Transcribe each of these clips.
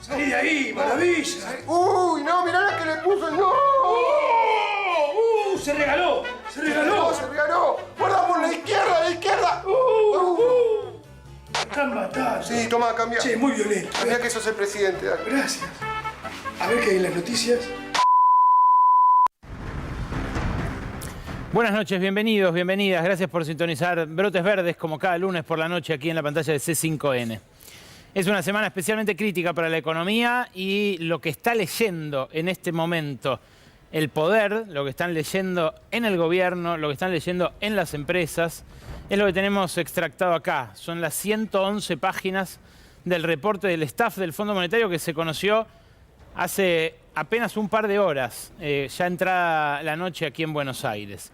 Salí de ahí, maravilla. Uy, no, mirá la que le puso, no. Se regaló, se regaló. Se regaló. Guarda por la izquierda, la izquierda. Están matando. Sí, toma, cambia. Che, muy violento. Cambia que sos el presidente, dale. Gracias. A ver qué hay en las noticias. Buenas noches, bienvenidos, bienvenidas. Gracias por sintonizar Brotes Verdes como cada lunes por la noche aquí en la pantalla de C5N. Es una semana especialmente crítica para la economía y lo que está leyendo en este momento el poder, lo que están leyendo en el gobierno, lo que están leyendo en las empresas, es lo que tenemos extractado acá. Son las 111 páginas del reporte del staff del Fondo Monetario que se conoció hace apenas un par de horas, ya entrada la noche aquí en Buenos Aires.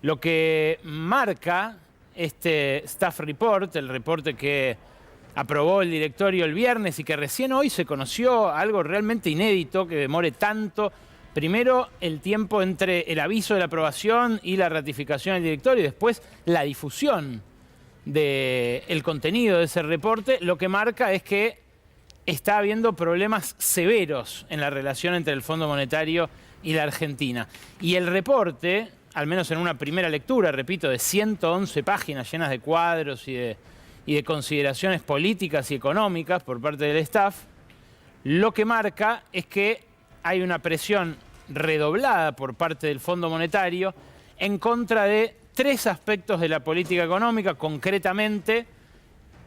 Lo que marca este staff report, el reporte que aprobó el directorio el viernes y que recién hoy se conoció, algo realmente inédito que demore tanto. Primero, el tiempo entre el aviso de la aprobación y la ratificación del directorio y después la difusión del contenido de ese reporte, lo que marca es que está habiendo problemas severos en la relación entre el Fondo Monetario y la Argentina. Y el reporte, al menos en una primera lectura, repito, de 111 páginas llenas de cuadros y de consideraciones políticas y económicas por parte del staff, lo que marca es que hay una presión redoblada por parte del Fondo Monetario en contra de tres aspectos de la política económica, concretamente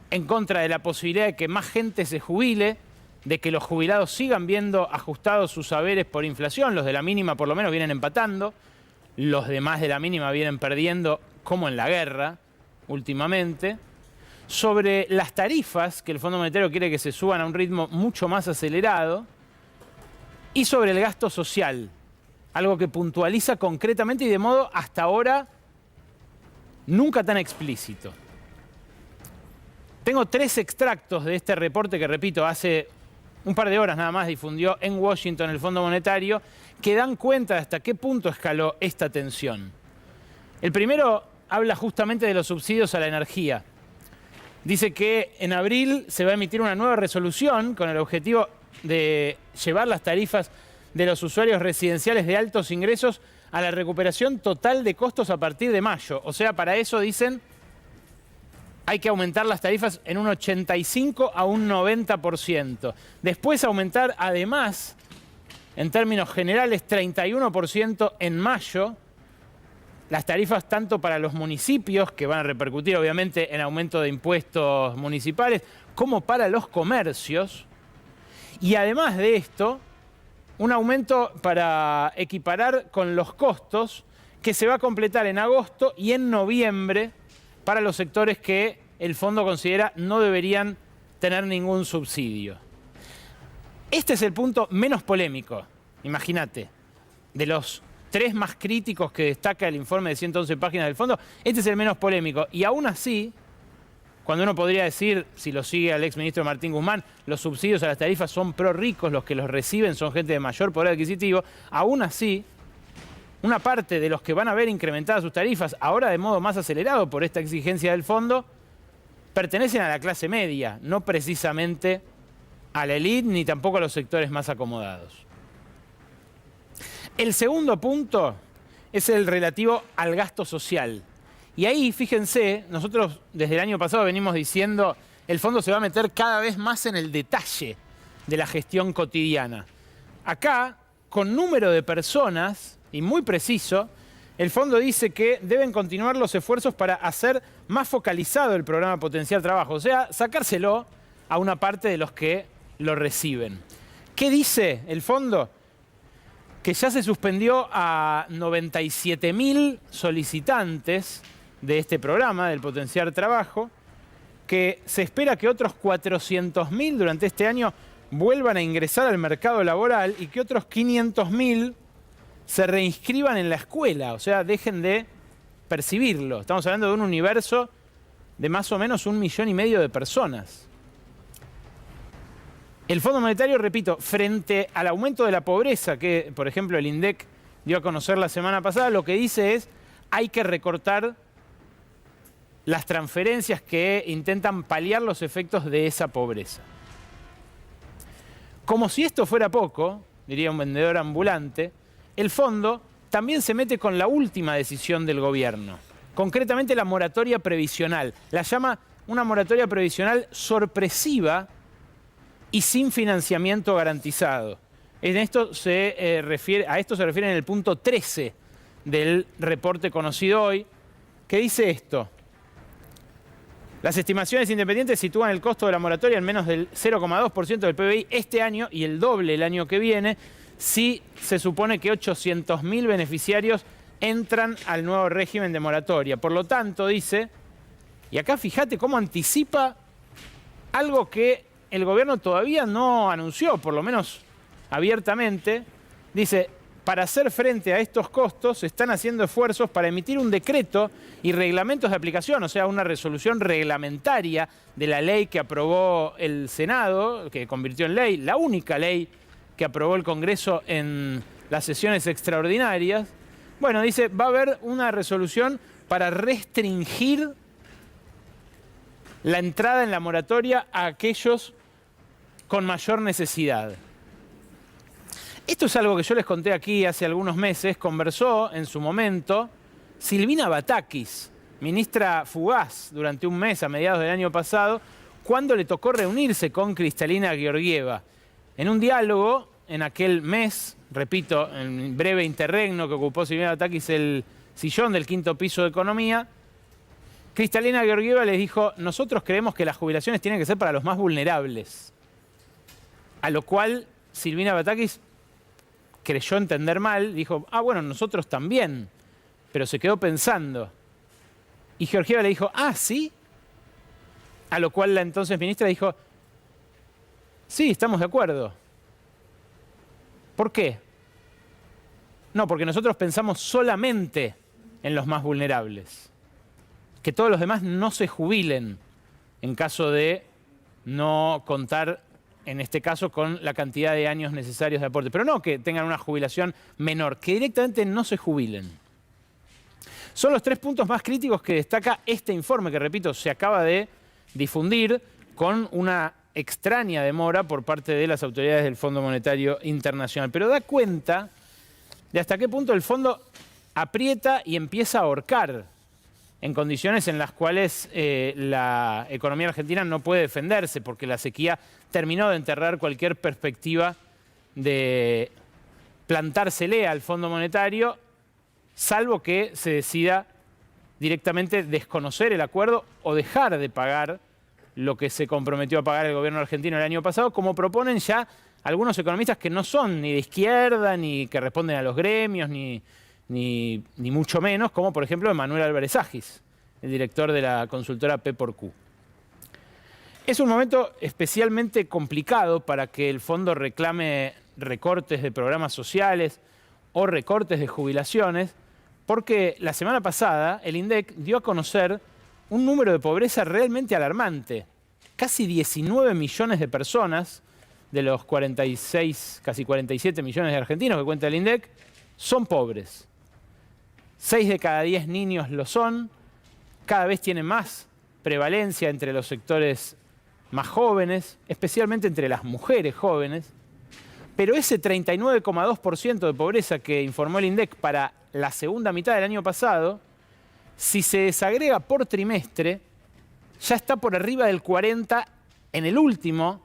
en contra de la posibilidad de que más gente se jubile, de que los jubilados sigan viendo ajustados sus haberes por inflación, los de la mínima por lo menos vienen empatando, los demás de la mínima vienen perdiendo, como en la guerra últimamente, sobre las tarifas, que el Fondo Monetario quiere que se suban a un ritmo mucho más acelerado, y sobre el gasto social, algo que puntualiza concretamente y de modo hasta ahora nunca tan explícito. Tengo tres extractos de este reporte que, repito, hace un par de horas nada más difundió en Washington el Fondo Monetario, que dan cuenta de hasta qué punto escaló esta tensión. El primero habla justamente de los subsidios a la energía. Dice que en abril se va a emitir una nueva resolución con el objetivo de llevar las tarifas de los usuarios residenciales de altos ingresos a la recuperación total de costos a partir de mayo. O sea, para eso dicen hay que aumentar las tarifas en un 85 a un 90%. Después aumentar además, en términos generales, 31% en mayo, las tarifas tanto para los municipios, que van a repercutir obviamente en aumento de impuestos municipales, como para los comercios. Y además de esto, un aumento para equiparar con los costos que se va a completar en agosto y en noviembre para los sectores que el fondo considera no deberían tener ningún subsidio. Este es el punto menos polémico, imagínate, de los tres más críticos que destaca el informe de 111 páginas del fondo, este es el menos polémico. Y aún así, cuando uno podría decir, si lo sigue al exministro Martín Guzmán, los subsidios a las tarifas son pro ricos, los que los reciben son gente de mayor poder adquisitivo, aún así, una parte de los que van a ver incrementadas sus tarifas, ahora de modo más acelerado por esta exigencia del fondo, pertenecen a la clase media, no precisamente a la élite ni tampoco a los sectores más acomodados. El segundo punto es el relativo al gasto social. Y ahí, fíjense, nosotros desde el año pasado venimos diciendo el fondo se va a meter cada vez más en el detalle de la gestión cotidiana. Acá, con número de personas, y muy preciso, el fondo dice que deben continuar los esfuerzos para hacer más focalizado el programa Potenciar Trabajo, o sea, sacárselo a una parte de los que lo reciben. ¿Qué dice el fondo? Que ya se suspendió a 97.000 solicitantes de este programa, del Potenciar Trabajo, que se espera que otros 400.000 durante este año vuelvan a ingresar al mercado laboral y que otros 500.000 se reinscriban en la escuela, o sea, dejen de percibirlo. Estamos hablando de un universo de más o menos 1,5 millones de personas. El Fondo Monetario, repito, frente al aumento de la pobreza que, por ejemplo, el INDEC dio a conocer la semana pasada, lo que dice es hay que recortar las transferencias que intentan paliar los efectos de esa pobreza. Como si esto fuera poco, diría un vendedor ambulante, el fondo también se mete con la última decisión del gobierno, concretamente la moratoria previsional. La llama una moratoria previsional sorpresiva y sin financiamiento garantizado. A esto se refiere en el punto 13 del reporte conocido hoy, que dice esto. Las estimaciones independientes sitúan el costo de la moratoria en menos del 0,2% del PBI este año y el doble el año que viene, si se supone que 800.000 beneficiarios entran al nuevo régimen de moratoria. Por lo tanto, dice, y acá fíjate cómo anticipa algo que el gobierno todavía no anunció, por lo menos abiertamente, dice, para hacer frente a estos costos se están haciendo esfuerzos para emitir un decreto y reglamentos de aplicación, o sea, una resolución reglamentaria de la ley que aprobó el Senado, que convirtió en ley, la única ley que aprobó el Congreso en las sesiones extraordinarias. Bueno, dice, va a haber una resolución para restringir la entrada en la moratoria a aquellos con mayor necesidad. Esto es algo que yo les conté aquí hace algunos meses. Conversó en su momento Silvina Batakis, ministra fugaz durante un mes a mediados del año pasado, cuando le tocó reunirse con Kristalina Georgieva. En un diálogo, en aquel mes, repito, en breve interregno que ocupó Silvina Batakis el sillón del quinto piso de Economía, Kristalina Georgieva les dijo, nosotros creemos que las jubilaciones tienen que ser para los más vulnerables. A lo cual Silvina Batakis creyó entender mal, dijo, ah, bueno, nosotros también, pero se quedó pensando. Y Georgieva le dijo, ah, ¿sí? A lo cual la entonces ministra dijo, sí, estamos de acuerdo. ¿Por qué? No, porque nosotros pensamos solamente en los más vulnerables. Que todos los demás no se jubilen en caso de no contar, en este caso, con la cantidad de años necesarios de aporte. Pero no que tengan una jubilación menor, que directamente no se jubilen. Son los 3 puntos más críticos que destaca este informe, que, repito, se acaba de difundir con una extraña demora por parte de las autoridades del Fondo Monetario Internacional. Pero da cuenta de hasta qué punto el fondo aprieta y empieza a ahorcar en condiciones en las cuales la economía argentina no puede defenderse, porque la sequía terminó de enterrar cualquier perspectiva de plantársele al Fondo Monetario, salvo que se decida directamente desconocer el acuerdo o dejar de pagar lo que se comprometió a pagar el gobierno argentino el año pasado, como proponen ya algunos economistas que no son ni de izquierda, ni que responden a los gremios, ni mucho menos, como por ejemplo Manuel Álvarez Agis, el director de la consultora P×Q. Es un momento especialmente complicado para que el fondo reclame recortes de programas sociales o recortes de jubilaciones, porque la semana pasada el INDEC dio a conocer un número de pobreza realmente alarmante. Casi 19 millones de personas de los 46, casi 47 millones de argentinos que cuenta el INDEC son pobres. 6 de cada 10 niños lo son, cada vez tiene más prevalencia entre los sectores más jóvenes, especialmente entre las mujeres jóvenes, pero ese 39,2% de pobreza que informó el INDEC para la segunda mitad del año pasado, si se desagrega por trimestre, ya está por arriba del 40% en el último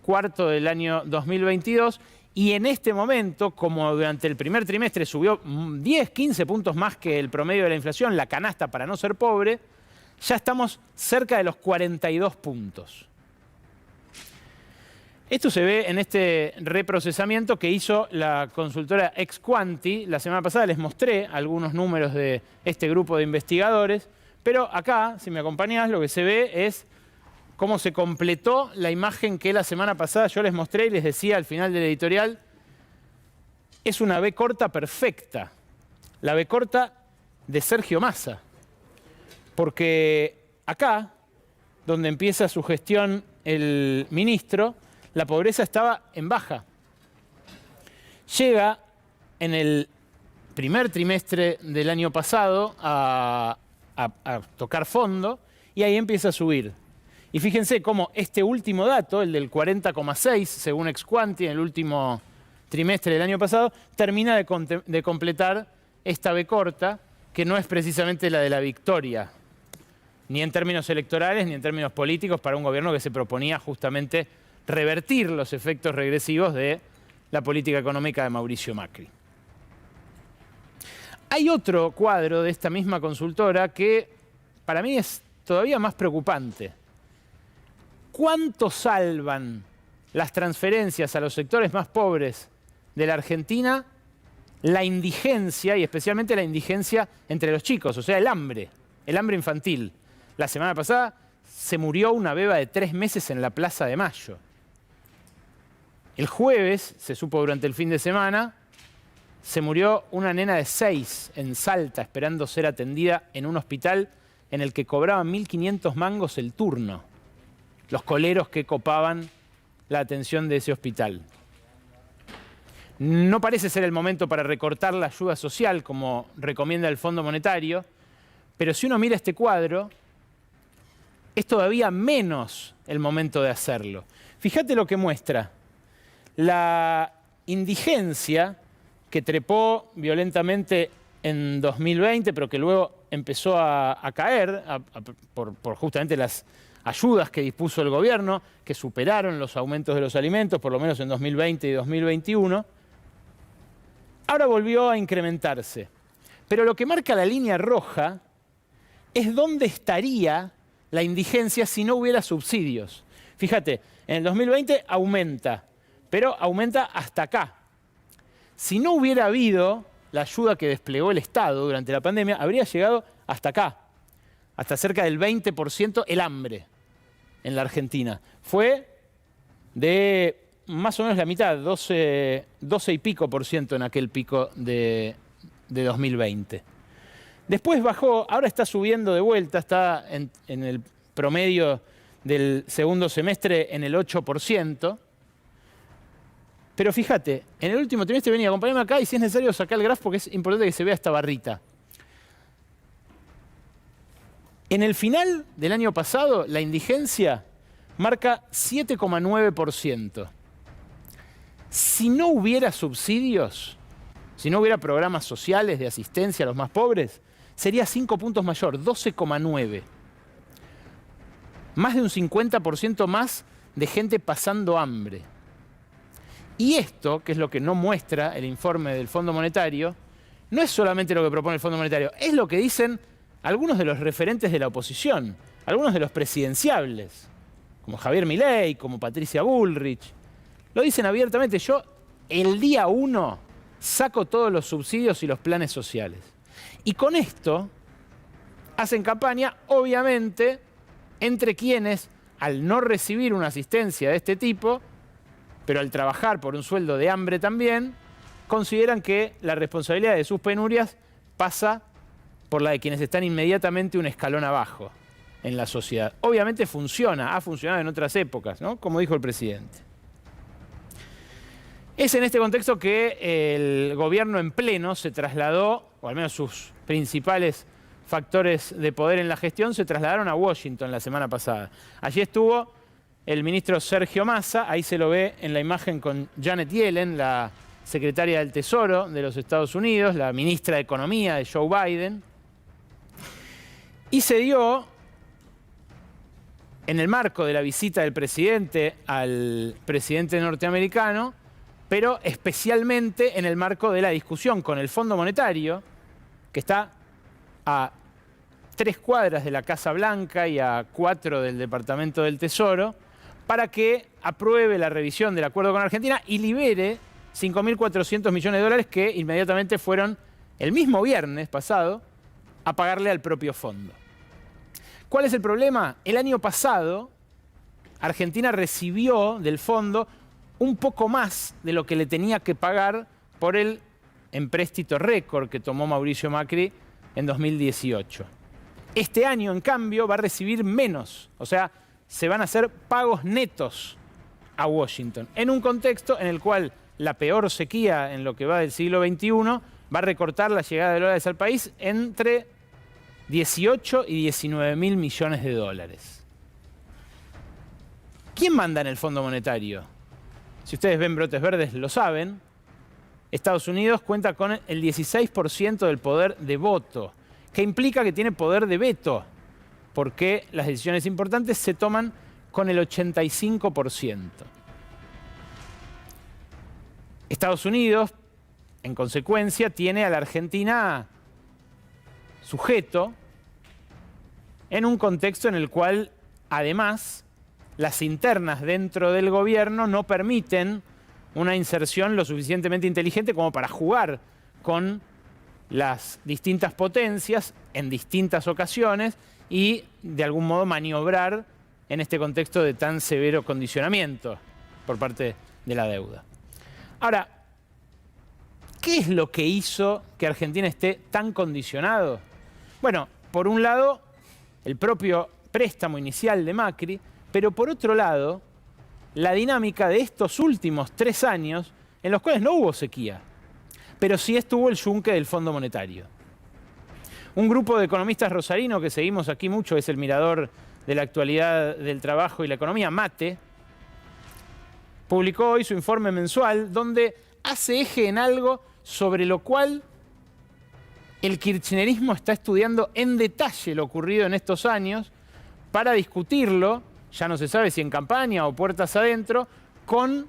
cuarto del año 2022, y en este momento, como durante el primer trimestre subió 10, 15 puntos más que el promedio de la inflación, la canasta para no ser pobre, ya estamos cerca de los 42 puntos. Esto se ve en este reprocesamiento que hizo la consultora Exquanti. La semana pasada les mostré algunos números de este grupo de investigadores, pero acá, si me acompañás, lo que se ve es cómo se completó la imagen que la semana pasada yo les mostré y les decía al final del editorial. Es una B corta perfecta, la B corta de Sergio Massa. Porque acá, donde empieza su gestión el ministro, la pobreza estaba en baja. Llega en el primer trimestre del año pasado a tocar fondo y ahí empieza a subir. Y fíjense cómo este último dato, el del 40,6 según Exquanti en el último trimestre del año pasado, termina de completar esta B corta, que no es precisamente la de la victoria, ni en términos electorales ni en términos políticos, para un gobierno que se proponía justamente revertir los efectos regresivos de la política económica de Mauricio Macri. Hay otro cuadro de esta misma consultora que para mí es todavía más preocupante. ¿Cuánto salvan las transferencias a los sectores más pobres de la Argentina la indigencia, y especialmente la indigencia entre los chicos, o sea, el hambre infantil? La semana pasada se murió una beba de 3 meses en la Plaza de Mayo. El jueves, se supo durante el fin de semana, se murió una nena de 6 en Salta esperando ser atendida en un hospital en el que cobraban 1.500 mangos el turno, los coleros que copaban la atención de ese hospital. No parece ser el momento para recortar la ayuda social, como recomienda el Fondo Monetario, pero si uno mira este cuadro, es todavía menos el momento de hacerlo. Fíjate lo que muestra. La indigencia, que trepó violentamente en 2020, pero que luego empezó a caer por justamente las ayudas que dispuso el gobierno, que superaron los aumentos de los alimentos, por lo menos en 2020 y 2021, ahora volvió a incrementarse. Pero lo que marca la línea roja es dónde estaría la indigencia si no hubiera subsidios. Fíjate, en el 2020 aumenta, pero aumenta hasta acá. Si no hubiera habido la ayuda que desplegó el Estado durante la pandemia, habría llegado hasta acá, hasta cerca del 20% el hambre en la Argentina. Fue de más o menos la mitad, 12 y pico por ciento en aquel pico de 2020. Después bajó, ahora está subiendo de vuelta, está en el promedio del segundo semestre en el 8%. Pero fíjate, en el último trimestre venía, acompáñame acá y si es necesario sacar el grafo porque es importante que se vea esta barrita. En el final del año pasado, la indigencia marca 7,9%. Si no hubiera subsidios, si no hubiera programas sociales de asistencia a los más pobres, sería 5 puntos mayor, 12,9%. Más de un 50% más de gente pasando hambre. Y esto, que es lo que no muestra el informe del Fondo Monetario, no es solamente lo que propone el Fondo Monetario, es lo que dicen algunos de los referentes de la oposición, algunos de los presidenciables, como Javier Milei, como Patricia Bullrich. Lo dicen abiertamente: yo el día 1 saco todos los subsidios y los planes sociales. Y con esto hacen campaña, obviamente, entre quienes, al no recibir una asistencia de este tipo, pero al trabajar por un sueldo de hambre también, consideran que la responsabilidad de sus penurias pasa por la de quienes están inmediatamente un escalón abajo en la sociedad. Obviamente funciona, ha funcionado en otras épocas, ¿no? Como dijo el presidente. Es en este contexto que el gobierno en pleno se trasladó, o al menos sus principales factores de poder en la gestión, se trasladaron a Washington la semana pasada. Allí estuvo el ministro Sergio Massa, ahí se lo ve en la imagen con Janet Yellen, la secretaria del Tesoro de los Estados Unidos, la ministra de Economía de Joe Biden. Y se dio, en el marco de la visita del presidente al presidente norteamericano, pero especialmente en el marco de la discusión con el Fondo Monetario, que está a 3 cuadras de la Casa Blanca y a 4 del Departamento del Tesoro, para que apruebe la revisión del acuerdo con Argentina y libere 5.400 millones de dólares que inmediatamente fueron, el mismo viernes pasado, a pagarle al propio fondo. ¿Cuál es el problema? El año pasado, Argentina recibió del fondo un poco más de lo que le tenía que pagar por el empréstito récord que tomó Mauricio Macri en 2018. Este año, en cambio, va a recibir menos. O sea, se van a hacer pagos netos a Washington, en un contexto en el cual la peor sequía en lo que va del siglo XXI va a recortar la llegada de dólares al país entre 18 y 19 mil millones de dólares. ¿Quién manda en el Fondo Monetario? Si ustedes ven brotes verdes, lo saben. Estados Unidos cuenta con el 16% del poder de voto, que implica que tiene poder de veto, porque las decisiones importantes se toman con el 85%. Estados Unidos, en consecuencia, tiene a la Argentina sujeto en un contexto en el cual, además, las internas dentro del gobierno no permiten una inserción lo suficientemente inteligente como para jugar con las distintas potencias en distintas ocasiones y, de algún modo, maniobrar en este contexto de tan severo condicionamiento por parte de la deuda. Ahora, ¿qué es lo que hizo que Argentina esté tan condicionado? Bueno, por un lado, el propio préstamo inicial de Macri, pero por otro lado, la dinámica de estos últimos 3 años en los cuales no hubo sequía, pero sí estuvo el yunque del Fondo Monetario. Un grupo de economistas rosarinos que seguimos aquí mucho, es el Mirador de la Actualidad del Trabajo y la Economía, MATE, publicó hoy su informe mensual donde hace eje en algo sobre lo cual el kirchnerismo está estudiando en detalle lo ocurrido en estos años para discutirlo, ya no se sabe si en campaña o puertas adentro, con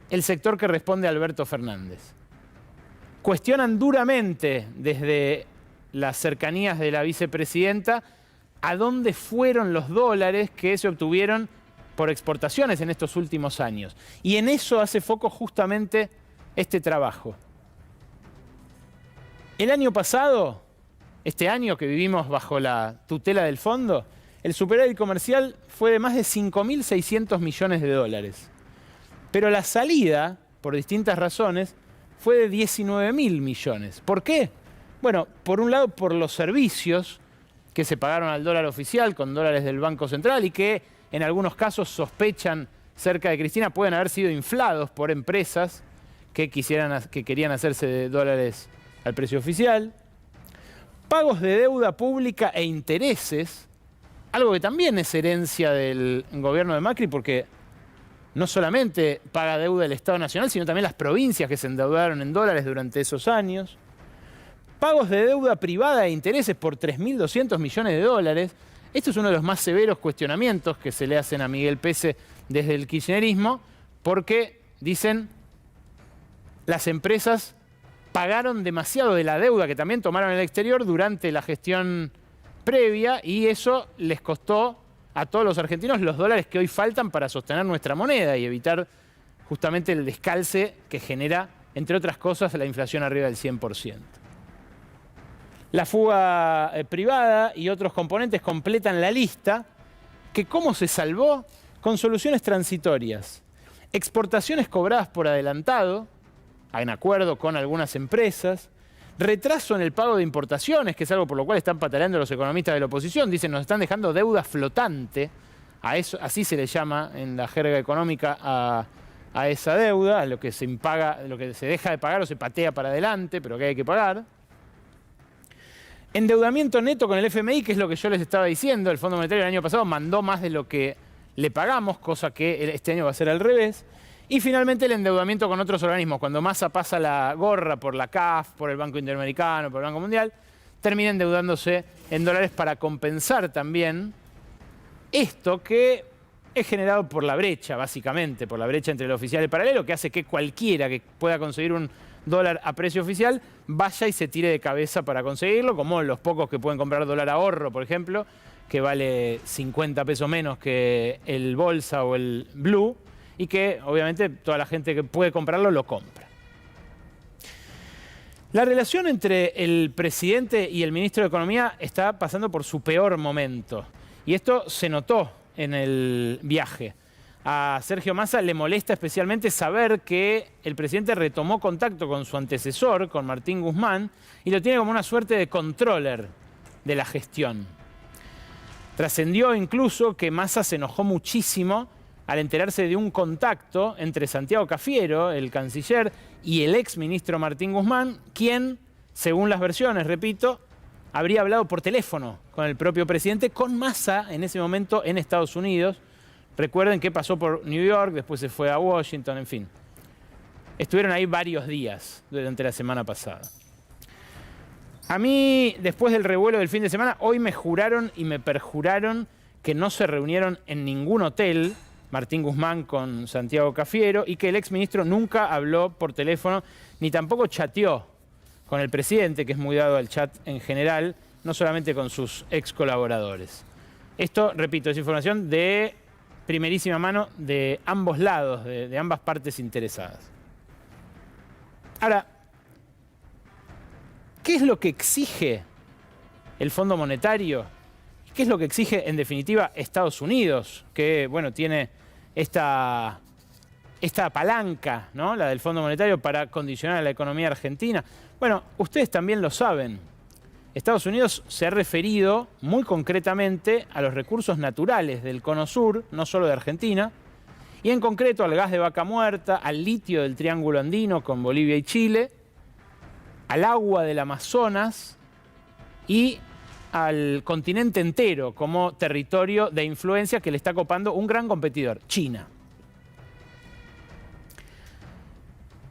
el sector que responde a Alberto Fernández. Cuestionan duramente desde las cercanías de la vicepresidenta a dónde fueron los dólares que se obtuvieron por exportaciones en estos últimos años. Y en eso hace foco justamente este trabajo. El año pasado, este año que vivimos bajo la tutela del fondo, el superávit comercial fue de más de 5.600 millones de dólares. Pero la salida, por distintas razones, fue de 19.000 millones. ¿Por qué? Bueno, por un lado, por los servicios que se pagaron al dólar oficial con dólares del Banco Central y que en algunos casos sospechan cerca de Cristina pueden haber sido inflados por empresas que querían hacerse de dólares al precio oficial. Pagos de deuda pública e intereses, algo que también es herencia del gobierno de Macri porque no solamente paga deuda el Estado Nacional, sino también las provincias que se endeudaron en dólares durante esos años. Pagos de deuda privada e intereses por 3.200 millones de dólares. Esto es uno de los más severos cuestionamientos que se le hacen a Miguel Pese desde el kirchnerismo, porque dicen las empresas pagaron demasiado de la deuda que también tomaron en el exterior durante la gestión previa y eso les costó a todos los argentinos los dólares que hoy faltan para sostener nuestra moneda y evitar justamente el descalce que genera, entre otras cosas, la inflación arriba del 100%. La fuga privada y otros componentes completan la lista, que ¿cómo se salvó? Con soluciones transitorias. Exportaciones cobradas por adelantado, en acuerdo con algunas empresas. Retraso en el pago de importaciones, que es algo por lo cual están pataleando los economistas de la oposición. Dicen, nos están dejando deuda flotante. A eso, así se le llama en la jerga económica a esa deuda, a lo que se impaga, lo que se deja de pagar o se patea para adelante, pero que hay que pagar. Endeudamiento neto con el FMI, que es lo que yo les estaba diciendo. El Fondo Monetario el año pasado mandó más de lo que le pagamos, cosa que este año va a ser al revés. Y finalmente el endeudamiento con otros organismos. Cuando Massa pasa la gorra por la CAF, por el Banco Interamericano, por el Banco Mundial, termina endeudándose en dólares para compensar también esto que es generado por la brecha, básicamente, por la brecha entre el oficial y el paralelo, que hace que cualquiera que pueda conseguir un dólar a precio oficial vaya y se tire de cabeza para conseguirlo, como los pocos que pueden comprar dólar ahorro, por ejemplo, que vale 50 pesos menos que el Bolsa o el Blue, y que obviamente toda la gente que puede comprarlo lo compra. La relación entre el presidente y el ministro de Economía está pasando por su peor momento. Y esto se notó en el viaje. A Sergio Massa le molesta especialmente saber que el presidente retomó contacto con su antecesor, con Martín Guzmán, y lo tiene como una suerte de controller de la gestión. Trascendió incluso que Massa se enojó muchísimo al enterarse de un contacto entre Santiago Cafiero, el canciller, y el exministro Martín Guzmán, quien, según las versiones, repito, habría hablado por teléfono con el propio presidente, con Massa en ese momento en Estados Unidos, Recuerden que pasó por New York, después se fue a Washington, en fin. Estuvieron ahí varios días durante la semana pasada. A mí, después del revuelo del fin de semana, hoy me juraron y me perjuraron que no se reunieron en ningún hotel, Martín Guzmán con Santiago Cafiero, y que el exministro nunca habló por teléfono, ni tampoco chateó con el presidente, que es muy dado al chat en general, no solamente con sus ex colaboradores. Esto, repito, es información de primerísima mano de ambos lados, de ambas partes interesadas. Ahora, ¿qué es lo que exige el Fondo Monetario? ¿Qué es lo que exige, en definitiva, Estados Unidos? Que, bueno, tiene esta palanca, ¿no? La del Fondo Monetario para condicionar a la economía argentina. Bueno, ustedes también lo saben. Estados Unidos se ha referido muy concretamente a los recursos naturales del Cono Sur, no solo de Argentina, y en concreto al gas de Vaca Muerta, al litio del Triángulo Andino con Bolivia y Chile, al agua del Amazonas y al continente entero como territorio de influencia que le está copando un gran competidor, China.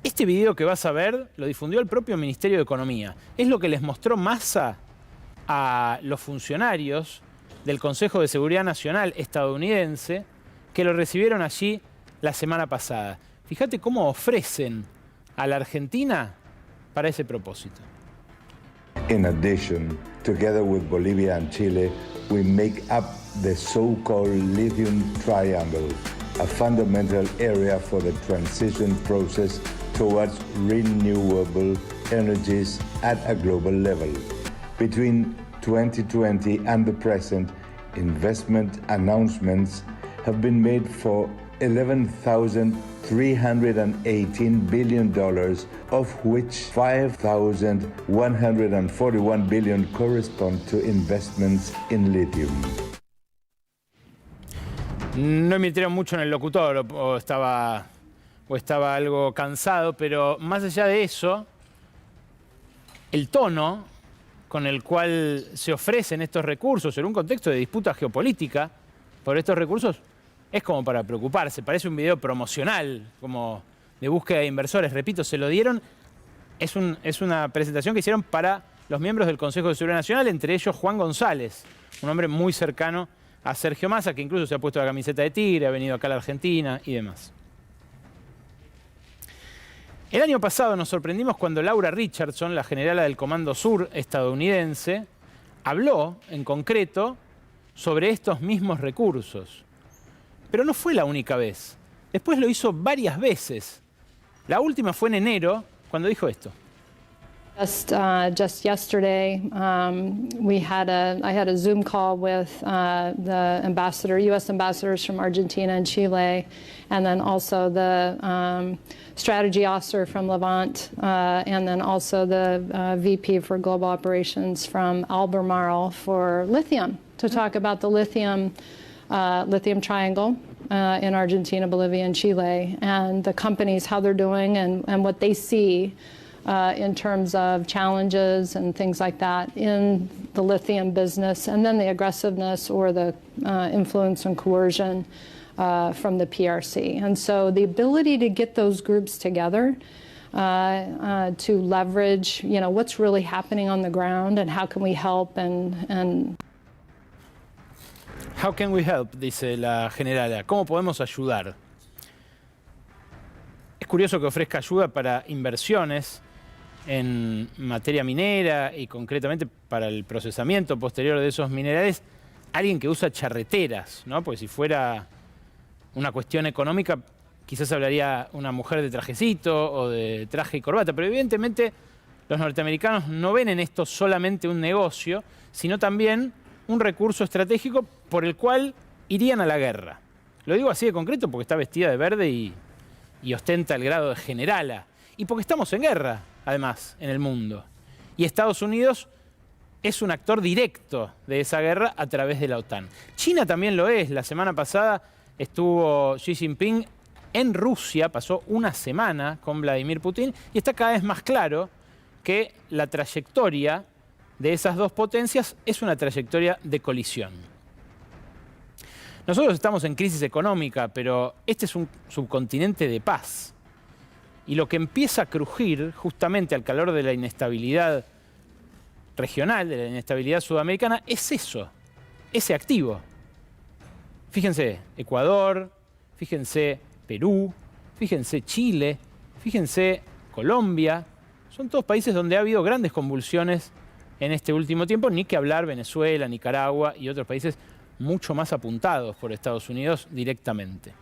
Este video que vas a ver lo difundió el propio Ministerio de Economía. Es lo que les mostró Massa a los funcionarios del Consejo de Seguridad Nacional estadounidense que lo recibieron allí la semana pasada. Fíjate cómo ofrecen a la Argentina para ese propósito. In addition, together with Bolivia and Chile, we make up the so-called lithium triangle, a fundamental area for the transition process towards renewable energies at a global level. Between 2020 and the present, investment announcements have been made for $11,318 billion, of which $5,141 billion correspond to investments in lithium. No invirtieron mucho en el locutor o estaba algo cansado, pero más allá de eso, el tono con el cual se ofrecen estos recursos en un contexto de disputa geopolítica por estos recursos es como para preocuparse. Parece un video promocional, como de búsqueda de inversores. Repito, se lo dieron. Es una presentación que hicieron para los miembros del Consejo de Seguridad Nacional, entre ellos Juan González, un hombre muy cercano a Sergio Massa, que incluso se ha puesto la camiseta de Tigre, ha venido acá a la Argentina y demás. El año pasado nos sorprendimos cuando Laura Richardson, la generala del Comando Sur estadounidense, habló en concreto sobre estos mismos recursos. Pero no fue la única vez. Después lo hizo varias veces. La última fue en enero, cuando dijo esto. Just yesterday, I had a Zoom call with the U.S. ambassadors from Argentina and Chile, and then also the strategy officer from Levant, and then also the VP for global operations from Albemarle for lithium, to talk about the lithium triangle in Argentina, Bolivia, and Chile, and the companies, how they're doing, and what they see in terms of challenges and things like that in the lithium business, and then the aggressiveness or the influence and coercion from the PRC. And so the ability to get those groups together to leverage, what's really happening on the ground and how can we help and How can we help? Dice la generala. ¿Cómo podemos ayudar? Es curioso que ofrezca ayuda para inversiones en materia minera y concretamente para el procesamiento posterior de esos minerales, alguien que usa charreteras, ¿no? Porque si fuera una cuestión económica, quizás hablaría una mujer de trajecito o de traje y corbata, pero evidentemente los norteamericanos no ven en esto solamente un negocio, sino también un recurso estratégico por el cual irían a la guerra. Lo digo así de concreto porque está vestida de verde y ostenta el grado de generala. Y porque estamos en guerra, además, en el mundo. Y Estados Unidos es un actor directo de esa guerra a través de la OTAN. China también lo es. La semana pasada estuvo Xi Jinping en Rusia, pasó una semana con Vladimir Putin, y está cada vez más claro que la trayectoria de esas dos potencias es una trayectoria de colisión. Nosotros estamos en crisis económica, pero este es un subcontinente de paz. Y lo que empieza a crujir justamente al calor de la inestabilidad regional, de la inestabilidad sudamericana, es eso, ese activo. Fíjense Ecuador, fíjense Perú, fíjense Chile, fíjense Colombia. Son todos países donde ha habido grandes convulsiones en este último tiempo, ni que hablar Venezuela, Nicaragua y otros países mucho más apuntados por Estados Unidos directamente.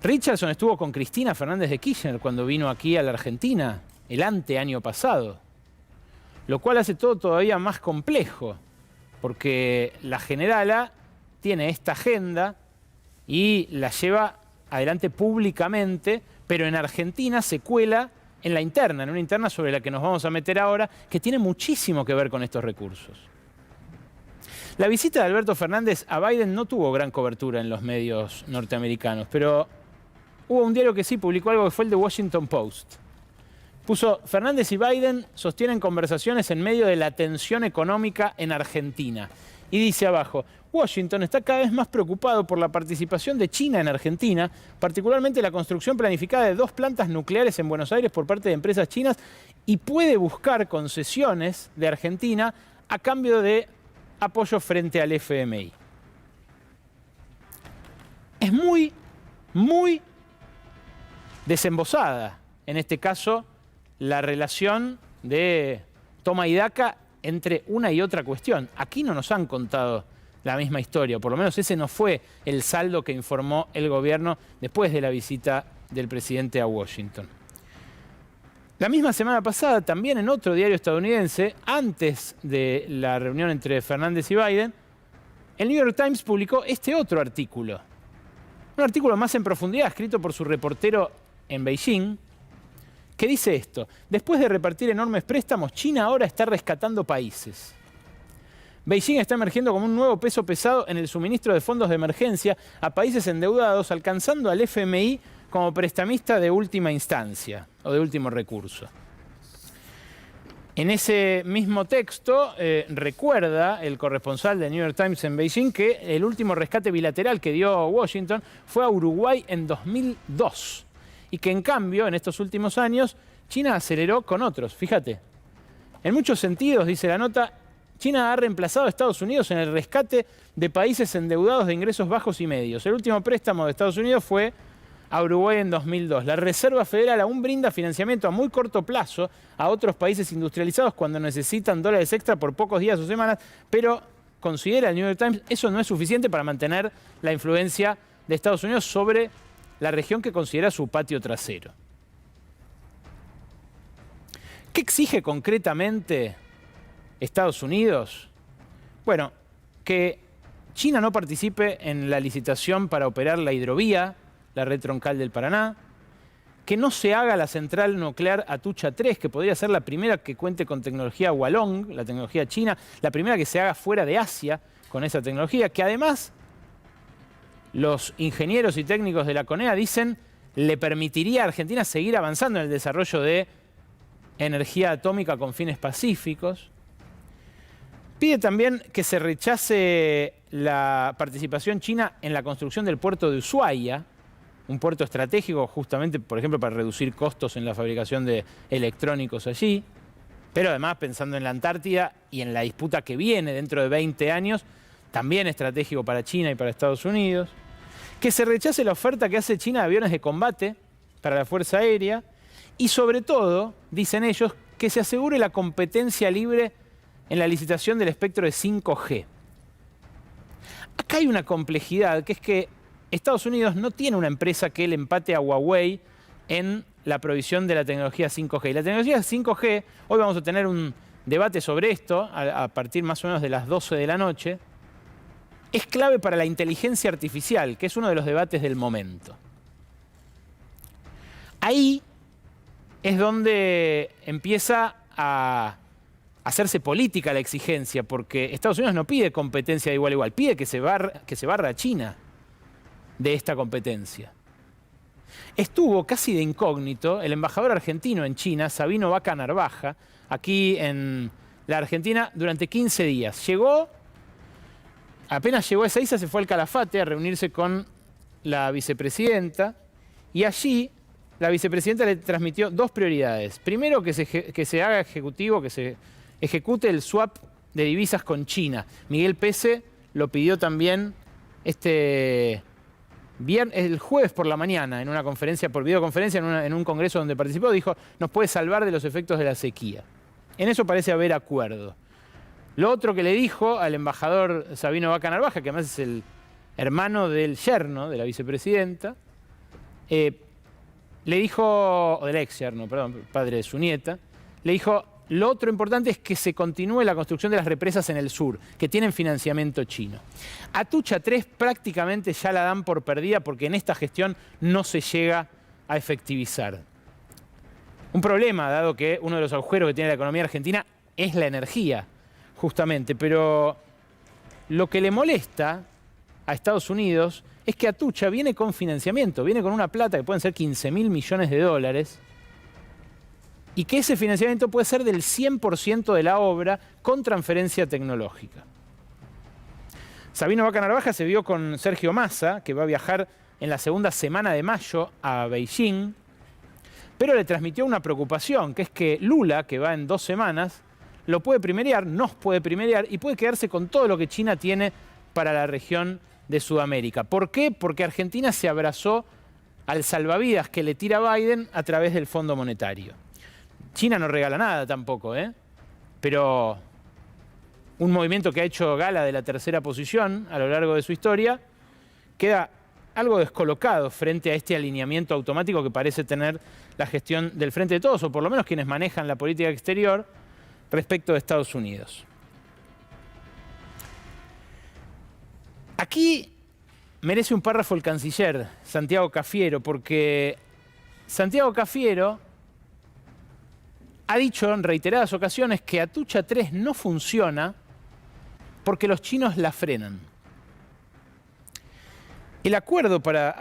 Richardson estuvo con Cristina Fernández de Kirchner cuando vino aquí a la Argentina el año pasado, lo cual hace todo todavía más complejo, porque la generala tiene esta agenda y la lleva adelante públicamente, pero en Argentina se cuela en una interna sobre la que nos vamos a meter ahora, que tiene muchísimo que ver con estos recursos. La visita de Alberto Fernández a Biden no tuvo gran cobertura en los medios norteamericanos, pero hubo un diario que sí publicó algo que fue el The Washington Post. Puso: Fernández y Biden sostienen conversaciones en medio de la tensión económica en Argentina. Y dice abajo: Washington está cada vez más preocupado por la participación de China en Argentina, particularmente la construcción planificada de 2 plantas nucleares en Buenos Aires por parte de empresas chinas, y puede buscar concesiones de Argentina a cambio de apoyo frente al FMI. Es muy desembosada, en este caso, la relación de toma y daca entre una y otra cuestión. Aquí no nos han contado la misma historia, por lo menos ese no fue el saldo que informó el gobierno después de la visita del presidente a Washington. La misma semana pasada, también en otro diario estadounidense, antes de la reunión entre Fernández y Biden, el New York Times publicó este otro artículo. Un artículo más en profundidad, escrito por su reportero en Beijing, que dice esto: después de repartir enormes préstamos, China ahora está rescatando países. Beijing está emergiendo como un nuevo peso pesado en el suministro de fondos de emergencia a países endeudados, alcanzando al FMI como prestamista de última instancia o de último recurso. En ese mismo texto recuerda el corresponsal del New York Times en Beijing que el último rescate bilateral que dio Washington fue a Uruguay en 2002 y que en cambio en estos últimos años China aceleró con otros. Fíjate, en muchos sentidos, dice la nota, China ha reemplazado a Estados Unidos en el rescate de países endeudados de ingresos bajos y medios. El último préstamo de Estados Unidos fue a Uruguay en 2002. La Reserva Federal aún brinda financiamiento a muy corto plazo a otros países industrializados cuando necesitan dólares extra por pocos días o semanas, pero considera el New York Times eso no es suficiente para mantener la influencia de Estados Unidos sobre la región que considera su patio trasero. ¿Qué exige concretamente Estados Unidos? Bueno, que China no participe en la licitación para operar la hidrovía, la red troncal del Paraná, que no se haga la central nuclear Atucha 3, que podría ser la primera que cuente con tecnología Hualong, la tecnología china, la primera que se haga fuera de Asia con esa tecnología, que además los ingenieros y técnicos de la CONEA dicen le permitiría a Argentina seguir avanzando en el desarrollo de energía atómica con fines pacíficos. Pide también que se rechace la participación china en la construcción del puerto de Ushuaia, un puerto estratégico justamente, por ejemplo, para reducir costos en la fabricación de electrónicos allí, pero además pensando en la Antártida y en la disputa que viene dentro de 20 años, también estratégico para China y para Estados Unidos. Que se rechace la oferta que hace China de aviones de combate para la Fuerza Aérea y sobre todo, dicen ellos, que se asegure la competencia libre en la licitación del espectro de 5G. Acá hay una complejidad, que es que Estados Unidos no tiene una empresa que le empate a Huawei en la provisión de la tecnología 5G. Y la tecnología 5G, hoy vamos a tener un debate sobre esto, a partir más o menos de las 12 de la noche, es clave para la inteligencia artificial, que es uno de los debates del momento. Ahí es donde empieza a hacerse política la exigencia, porque Estados Unidos no pide competencia de igual a igual, pide que se barra a China de esta competencia. Estuvo casi de incógnito el embajador argentino en China, Sabino Vaca Narvaja, aquí en la Argentina durante 15 días. Llegó apenas llegó a Ezeiza se fue al Calafate a reunirse con la vicepresidenta y allí la vicepresidenta le transmitió dos prioridades. Primero, que se haga ejecutivo, que se ejecute el swap de divisas con China. Miguel Pese lo pidió también el jueves por la mañana en una conferencia, por videoconferencia, en un congreso donde participó, dijo, nos puede salvar de los efectos de la sequía. En eso parece haber acuerdo. Lo otro que le dijo al embajador Sabino Vaca Narvaja, que además es el hermano del yerno de la vicepresidenta, le dijo, o del ex yerno, perdón, padre de su nieta, le dijo, lo otro importante es que se continúe la construcción de las represas en el sur, que tienen financiamiento chino. Atucha 3 prácticamente ya la dan por perdida porque en esta gestión no se llega a efectivizar. Un problema, dado que uno de los agujeros que tiene la economía argentina es la energía, justamente. Pero lo que le molesta a Estados Unidos es que Atucha viene con financiamiento, viene con una plata que pueden ser 15.000 millones de dólares, y que ese financiamiento puede ser del 100% de la obra con transferencia tecnológica. Sabino Vaca Narvaja se vio con Sergio Massa, que va a viajar en la segunda semana de mayo a Beijing, pero le transmitió una preocupación, que es que Lula, que va en 2 semanas, lo puede primerear, nos puede primerear y puede quedarse con todo lo que China tiene para la región de Sudamérica. ¿Por qué? Porque Argentina se abrazó al salvavidas que le tira Biden a través del Fondo Monetario. China no regala nada tampoco, pero un movimiento que ha hecho gala de la 3ª posición a lo largo de su historia queda algo descolocado frente a este alineamiento automático que parece tener la gestión del Frente de Todos, o por lo menos quienes manejan la política exterior respecto de Estados Unidos. Aquí merece un párrafo el canciller Santiago Cafiero, porque Santiago Cafiero ha dicho en reiteradas ocasiones que Atucha 3 no funciona porque los chinos la frenan. El acuerdo para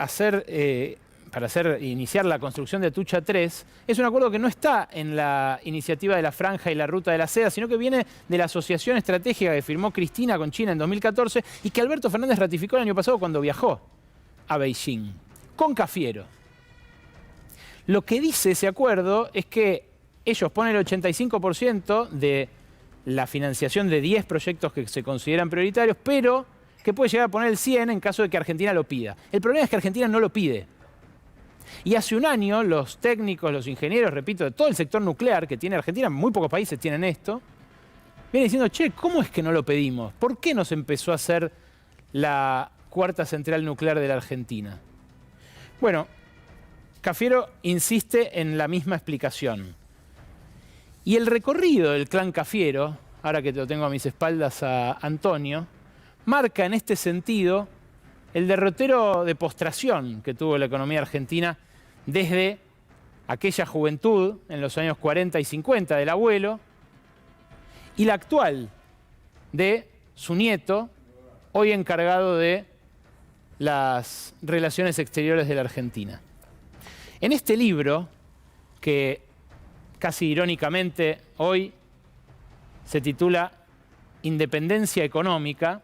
iniciar la construcción de Atucha 3 es un acuerdo que no está en la iniciativa de la Franja y la Ruta de la Seda, sino que viene de la asociación estratégica que firmó Cristina con China en 2014 y que Alberto Fernández ratificó el año pasado cuando viajó a Beijing, con Cafiero. Lo que dice ese acuerdo es que ellos ponen el 85% de la financiación de 10 proyectos que se consideran prioritarios, pero que puede llegar a poner el 100 en caso de que Argentina lo pida. El problema es que Argentina no lo pide. Y hace un año los técnicos, los ingenieros, repito, de todo el sector nuclear que tiene Argentina, muy pocos países tienen esto, vienen diciendo, che, ¿cómo es que no lo pedimos? ¿Por qué no se empezó a hacer la 4ª central nuclear de la Argentina? Bueno, Cafiero insiste en la misma explicación. Y el recorrido del clan Cafiero, ahora que lo tengo a mis espaldas a Antonio, marca en este sentido el derrotero de postración que tuvo la economía argentina desde aquella juventud en los años 40 y 50 del abuelo y la actual de su nieto, hoy encargado de las relaciones exteriores de la Argentina. En este libro, que casi irónicamente hoy se titula Independencia Económica,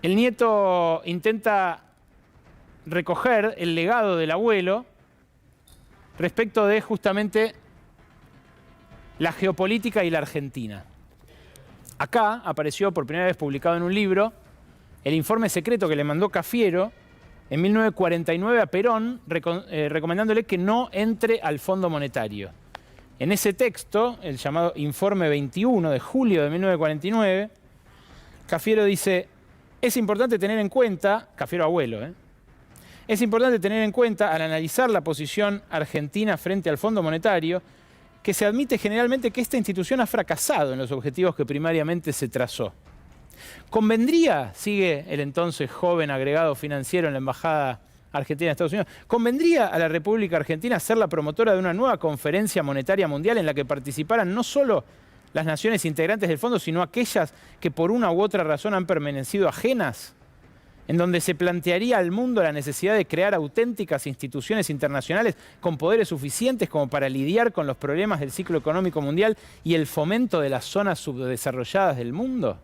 el nieto intenta recoger el legado del abuelo respecto de justamente la geopolítica y la Argentina. Acá apareció por primera vez publicado en un libro el informe secreto que le mandó Cafiero en 1949 a Perón, recomendándole que no entre al Fondo Monetario. En ese texto, el llamado Informe 21 de julio de 1949, Cafiero dice: es importante tener en cuenta, Cafiero abuelo, es importante tener en cuenta al analizar la posición argentina frente al Fondo Monetario, que se admite generalmente que esta institución ha fracasado en los objetivos que primariamente se trazó. ¿Convendría, sigue el entonces joven agregado financiero en la Embajada Argentina de Estados Unidos, convendría a la República Argentina ser la promotora de una nueva conferencia monetaria mundial en la que participaran no solo las naciones integrantes del fondo, sino aquellas que por una u otra razón han permanecido ajenas, en donde se plantearía al mundo la necesidad de crear auténticas instituciones internacionales con poderes suficientes como para lidiar con los problemas del ciclo económico mundial y el fomento de las zonas subdesarrolladas del mundo?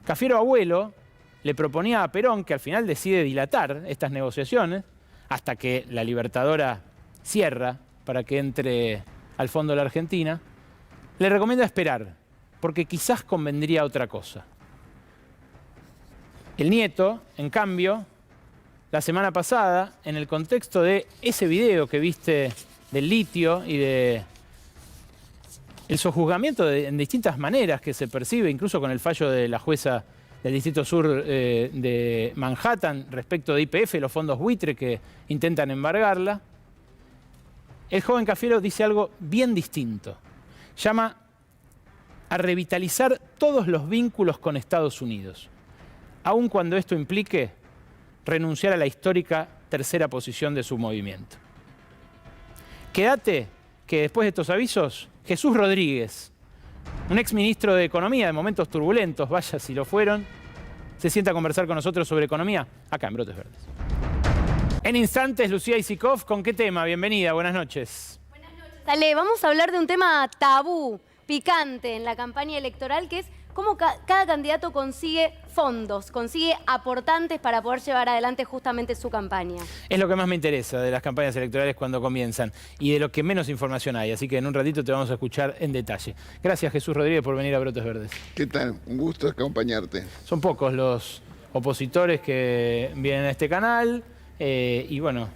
Cafiero abuelo le proponía a Perón, que al final decide dilatar estas negociaciones hasta que la Libertadora cierra para que entre al fondo la Argentina, le recomienda esperar, porque quizás convendría otra cosa. El nieto, en cambio, la semana pasada, en el contexto de ese video que viste del litio y de el sojuzgamiento en distintas maneras que se percibe, incluso con el fallo de la jueza del Distrito Sur de Manhattan respecto de YPF, los fondos buitre que intentan embargarla, el joven Cafiero dice algo bien distinto. Llama a revitalizar todos los vínculos con Estados Unidos, aun cuando esto implique renunciar a la histórica tercera posición de su movimiento. Quédate que después de estos avisos, Jesús Rodríguez, un exministro de Economía de momentos turbulentos, vaya si lo fueron, se sienta a conversar con nosotros sobre economía acá en Brotes Verdes. En instantes, Lucía Isikoff, ¿con qué tema? Bienvenida, buenas noches. Buenas noches, Ale. Vamos a hablar de un tema tabú, picante en la campaña electoral, que es cómo cada candidato consigue fondos, consigue aportantes para poder llevar adelante justamente su campaña. Es lo que más me interesa de las campañas electorales cuando comienzan y de lo que menos información hay, así que en un ratito te vamos a escuchar en detalle. Gracias, Jesús Rodríguez, por venir a Brotes Verdes. ¿Qué tal? Un gusto acompañarte. Son pocos los opositores que vienen a este canal y bueno,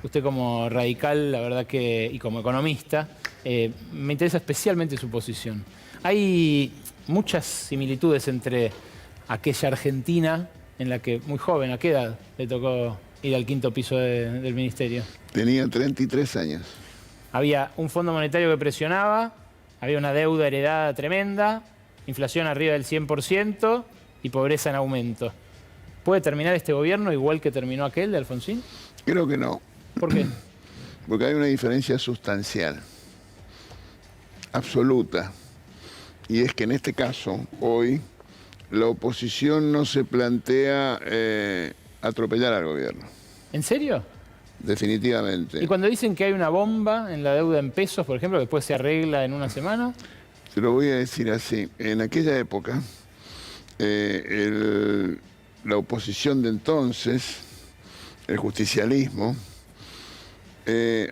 usted como radical, la verdad que, y como economista, me interesa especialmente su posición. Hay muchas similitudes entre aquella Argentina en la que, muy joven, ¿a qué edad le tocó ir al quinto piso del ministerio? Tenía 33 años. Había un Fondo Monetario que presionaba, había una deuda heredada tremenda, inflación arriba del 100% y pobreza en aumento. ¿Puede terminar este gobierno igual que terminó aquel de Alfonsín? Creo que no. ¿Por qué? Porque hay una diferencia sustancial, absoluta. Y es que en este caso, hoy, la oposición no se plantea atropellar al gobierno. ¿En serio? Definitivamente. Y cuando dicen que hay una bomba en la deuda en pesos, por ejemplo, que después se arregla en una semana. Te lo voy a decir así. En aquella época, la oposición de entonces, el justicialismo,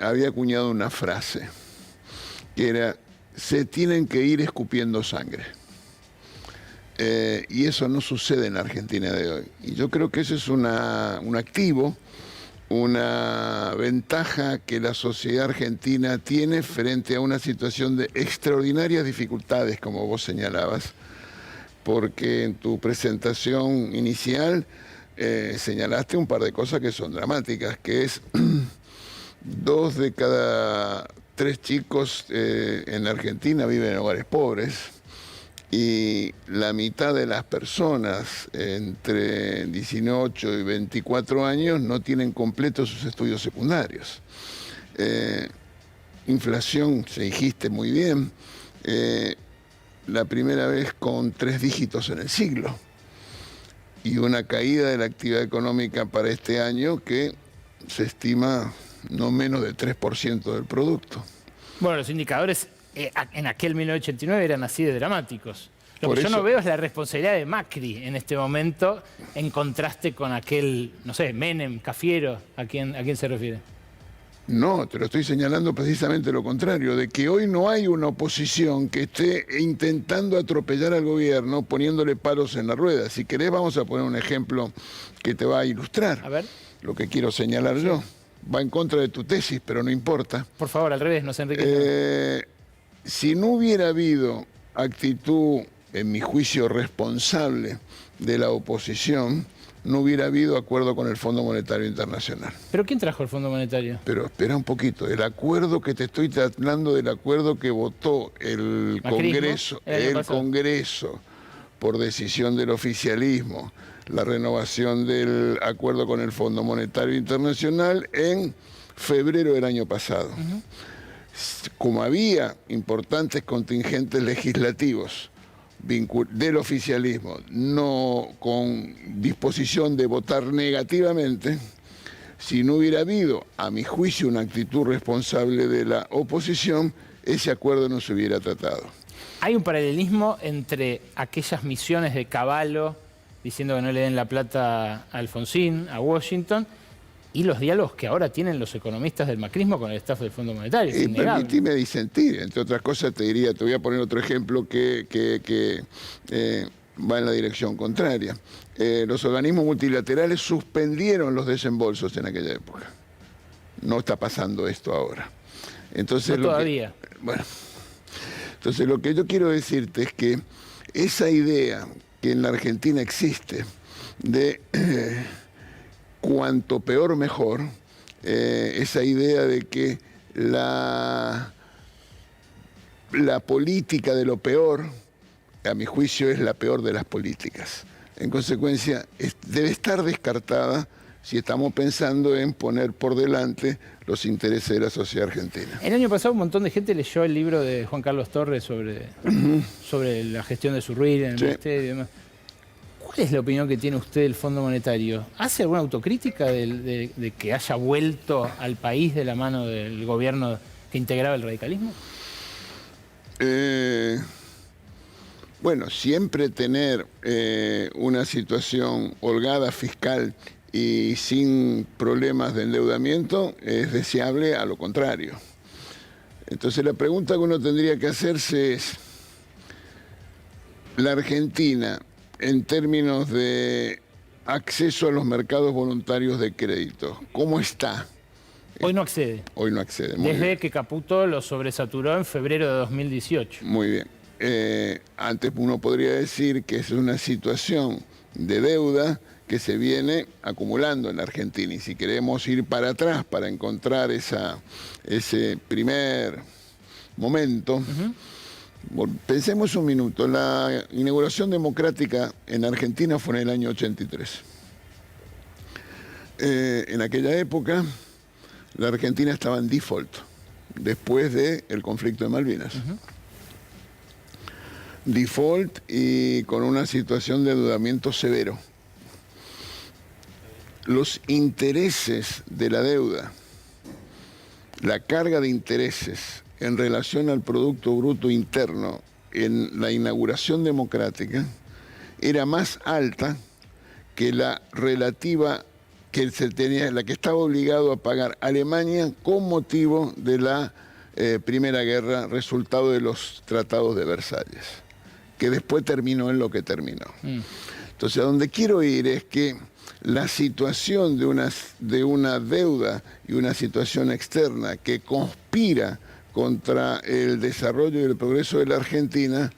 había acuñado una frase que era: se tienen que ir escupiendo sangre. Y eso no sucede en la Argentina de hoy. Y yo creo que ese es un activo, una ventaja que la sociedad argentina tiene frente a una situación de extraordinarias dificultades, como vos señalabas, porque en tu presentación inicial señalaste un par de cosas que son dramáticas, que es 2 de cada 3 chicos en la Argentina viven en hogares pobres y la mitad de las personas entre 18 y 24 años no tienen completos sus estudios secundarios. Inflación, se dijiste muy bien, la primera vez con 3 dígitos en el siglo y una caída de la actividad económica para este año que se estima no menos del 3% del producto. Bueno, los indicadores en aquel 1989 eran así de dramáticos. Lo Por que yo eso, no veo es la responsabilidad de Macri en este momento en contraste con aquel, no sé, Menem, Cafiero, ¿a quién se refiere? No, te lo estoy señalando precisamente lo contrario, de que hoy no hay una oposición que esté intentando atropellar al gobierno poniéndole palos en la rueda. Si querés vamos a poner un ejemplo que te va a ilustrar. A ver. Lo que quiero señalar yo. Va en contra de tu tesis, pero no importa. Por favor, al revés, no se enriquezca. Si no hubiera habido actitud, en mi juicio, responsable de la oposición, no hubiera habido acuerdo con el Fondo Monetario Internacional. ¿Pero quién trajo el Fondo Monetario? Pero espera un poquito, el acuerdo que te estoy hablando del acuerdo que votó el Congreso por decisión del oficialismo, la renovación del acuerdo con el Fondo Monetario Internacional en febrero del año pasado. Como había importantes contingentes legislativos del oficialismo, no con disposición de votar negativamente, si no hubiera habido, a mi juicio, una actitud responsable de la oposición, ese acuerdo no se hubiera tratado. Hay un paralelismo entre aquellas misiones de Cavallo diciendo que no le den la plata a Alfonsín, a Washington, y los diálogos que ahora tienen los economistas del macrismo con el staff del Fondo Monetario. Es innegable. Permitime disentir, entre otras cosas te diría, te voy a poner otro ejemplo que va en la dirección contraria. Los organismos multilaterales suspendieron los desembolsos en aquella época. No está pasando esto ahora. Entonces, No todavía. Bueno, entonces lo que yo quiero decirte es que esa idea que en la Argentina existe de cuanto peor mejor, esa idea de que la política de lo peor, a mi juicio, es la peor de las políticas. En consecuencia, debe estar descartada si estamos pensando en poner por delante los intereses de la sociedad argentina. El año pasado un montón de gente leyó el libro de Juan Carlos Torres sobre la gestión de Zurril en el ministerio y demás. ¿Cuál es la opinión que tiene usted del Fondo Monetario? ¿Hace alguna autocrítica de que haya vuelto al país de la mano del gobierno que integraba el radicalismo? Bueno, siempre tener una situación holgada fiscal y sin problemas de endeudamiento es deseable, a lo contrario. Entonces la pregunta que uno tendría que hacerse es, la Argentina, en términos de acceso a los mercados voluntarios de crédito, ¿cómo está? Hoy no accede. Hoy no accede. Muy Desde bien. que Caputo lo sobresaturó en febrero de 2018. Muy bien. Antes uno podría decir que es una situación de deuda que se viene acumulando en la Argentina. Y si queremos ir para atrás para encontrar ese primer momento, pensemos un minuto. La inauguración democrática en Argentina fue en el año 83. En aquella época, la Argentina estaba en default, después del conflicto de Malvinas. Default y con una situación de endeudamiento severo. Los intereses de la deuda, la carga de intereses en relación al Producto Bruto Interno en la inauguración democrática era más alta que la relativa que la que estaba obligado a pagar Alemania con motivo de la Primera Guerra, resultado de los tratados de Versalles, que después terminó en lo que terminó. Entonces, a donde quiero ir es que la situación de una deuda y una situación externa que conspira contra el desarrollo y el progreso de la Argentina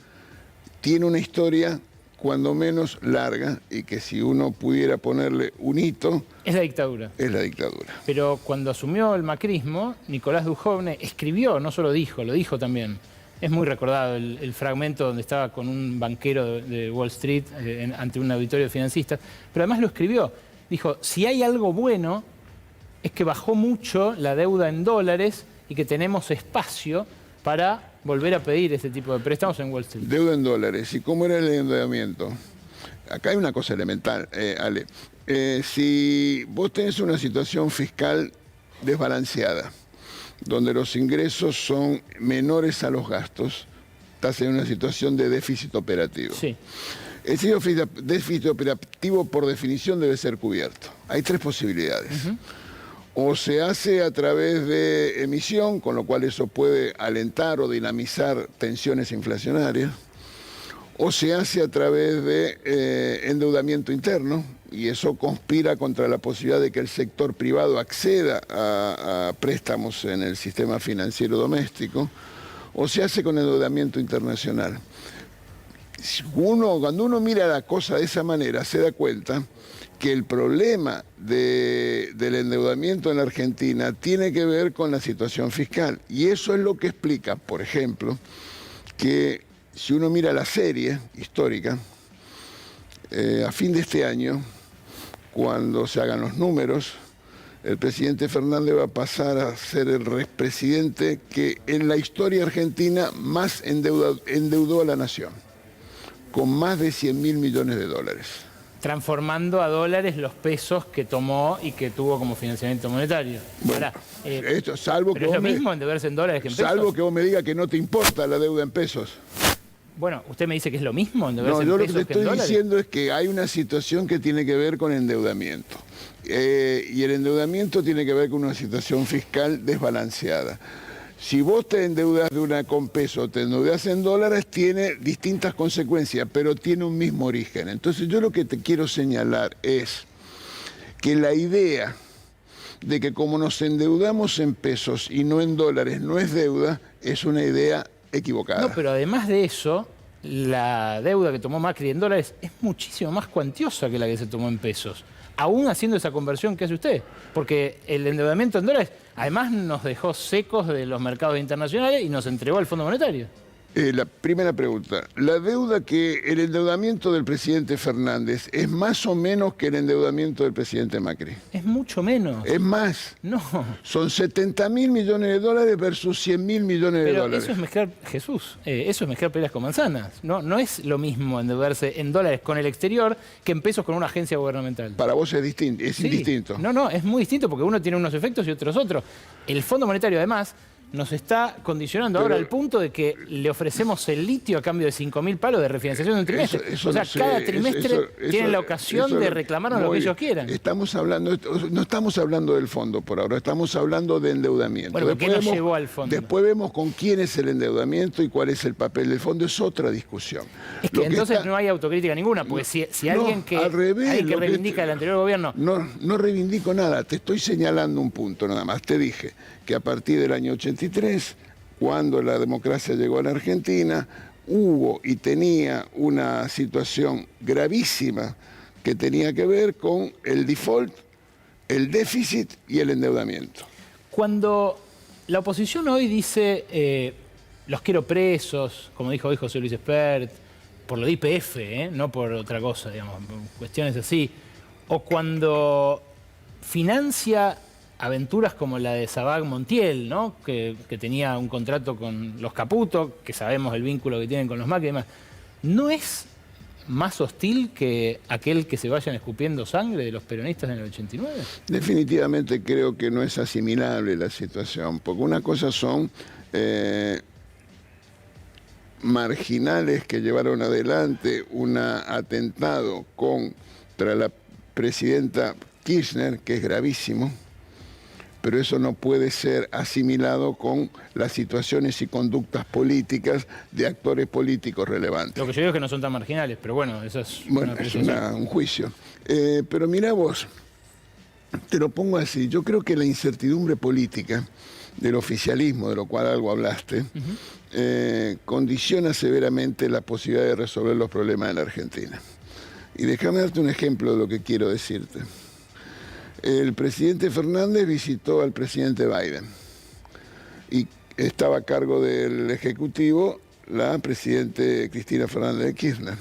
tiene una historia cuando menos larga, y que si uno pudiera ponerle un hito... Es la dictadura. Es la dictadura. Pero cuando asumió el macrismo, Nicolás Dujovne escribió, no solo dijo, lo dijo también. Es muy recordado el fragmento donde estaba con un banquero de Wall Street ante un auditorio de financistas, pero además lo escribió. Dijo, si hay algo bueno, es que bajó mucho la deuda en dólares y que tenemos espacio para volver a pedir este tipo de préstamos en Wall Street. Deuda en dólares. ¿Y cómo era el endeudamiento? Acá hay una cosa elemental, Ale. Si vos tenés una situación fiscal desbalanceada, donde los ingresos son menores a los gastos, estás en una situación de déficit operativo. Sí. El déficit operativo, por definición, debe ser cubierto. Hay tres posibilidades. O se hace a través de emisión, con lo cual eso puede alentar o dinamizar tensiones inflacionarias, o se hace a través de endeudamiento interno, y eso conspira contra la posibilidad de que el sector privado acceda a préstamos en el sistema financiero doméstico, o se hace con endeudamiento internacional. Cuando uno mira la cosa de esa manera, se da cuenta que el problema del endeudamiento en la Argentina tiene que ver con la situación fiscal. Y eso es lo que explica, por ejemplo, que si uno mira la serie histórica, a fin de este año, cuando se hagan los números, el presidente Fernández va a pasar a ser el presidente que en la historia argentina más endeudó a la nación, con más de 100.000 millones de dólares. Transformando a dólares los pesos que tomó y que tuvo como financiamiento monetario. Bueno, Pero es lo mismo endeudarse en dólares que en pesos. Salvo que vos me digas que no te importa la deuda en pesos. Bueno, usted me dice que es lo mismo endeudarse No, en yo lo que pesos te que en estoy dólares. diciendo es que hay una situación que tiene que ver con endeudamiento. Y el endeudamiento tiene que ver con una situación fiscal desbalanceada. Si vos te endeudas con pesos, te endeudas en dólares, tiene distintas consecuencias, pero tiene un mismo origen. Entonces yo lo que te quiero señalar es que la idea de que como nos endeudamos en pesos y no en dólares no es deuda, es una idea equivocada. No, pero además de eso, la deuda que tomó Macri en dólares es muchísimo más cuantiosa que la que se tomó en pesos. Aún haciendo esa conversión que hace usted. Porque el endeudamiento en dólares, además nos dejó secos de los mercados internacionales y nos entregó al Fondo Monetario. La primera pregunta. El endeudamiento del presidente Fernández es más o menos que el endeudamiento del presidente Macri. Es mucho menos. Es más. No. Son 70.000 millones de dólares versus 100.000 millones de Pero dólares. eso es mezclar, Jesús, eso es mezclar peras con manzanas. No es lo mismo endeudarse en dólares con el exterior que en pesos con una agencia gubernamental. Para vos es distinto, Sí. indistinto. No, es muy distinto porque uno tiene unos efectos y otros otros. El Fondo Monetario, además, nos está condicionando ahora al punto de que le ofrecemos el litio a cambio de 5.000 palos de refinanciación de un trimestre. Eso o sea, no sé, cada trimestre tienen la ocasión de reclamarnos lo que ellos quieran. No estamos hablando del fondo por ahora, estamos hablando de endeudamiento. Bueno, ¿por qué nos llevó al fondo? Después vemos con quién es el endeudamiento y cuál es el papel del fondo, es otra discusión. Es que entonces no hay autocrítica ninguna, porque si alguien que, al revés, alguien que reivindica el anterior gobierno... No reivindico nada, te estoy señalando un punto nada más. Te dije que a partir del año 83, cuando la democracia llegó a la Argentina, hubo y tenía una situación gravísima que tenía que ver con el default, el déficit y el endeudamiento. Cuando la oposición hoy dice, los quiero presos, como dijo hoy José Luis Espert, por lo de YPF, no por otra cosa, digamos, por cuestiones así, o cuando financia aventuras como la de Sabag Montiel, ¿no? que tenía un contrato con los Caputo, que sabemos el vínculo que tienen con los Macri y demás, ¿no es más hostil que aquel que se vayan escupiendo sangre de los peronistas en el 89? Definitivamente creo que no es asimilable la situación, porque una cosa son marginales que llevaron adelante un atentado contra la presidenta Kirchner, que es gravísimo, pero eso no puede ser asimilado con las situaciones y conductas políticas de actores políticos relevantes. Lo que yo digo es que no son tan marginales, pero bueno, eso es una apreciación. Un juicio. Pero mira vos, te lo pongo así, yo creo que la incertidumbre política del oficialismo, de lo cual algo hablaste, condiciona severamente la posibilidad de resolver los problemas de la Argentina. Y déjame darte un ejemplo de lo que quiero decirte. El presidente Fernández visitó al presidente Biden y estaba a cargo del Ejecutivo la presidente Cristina Fernández de Kirchner.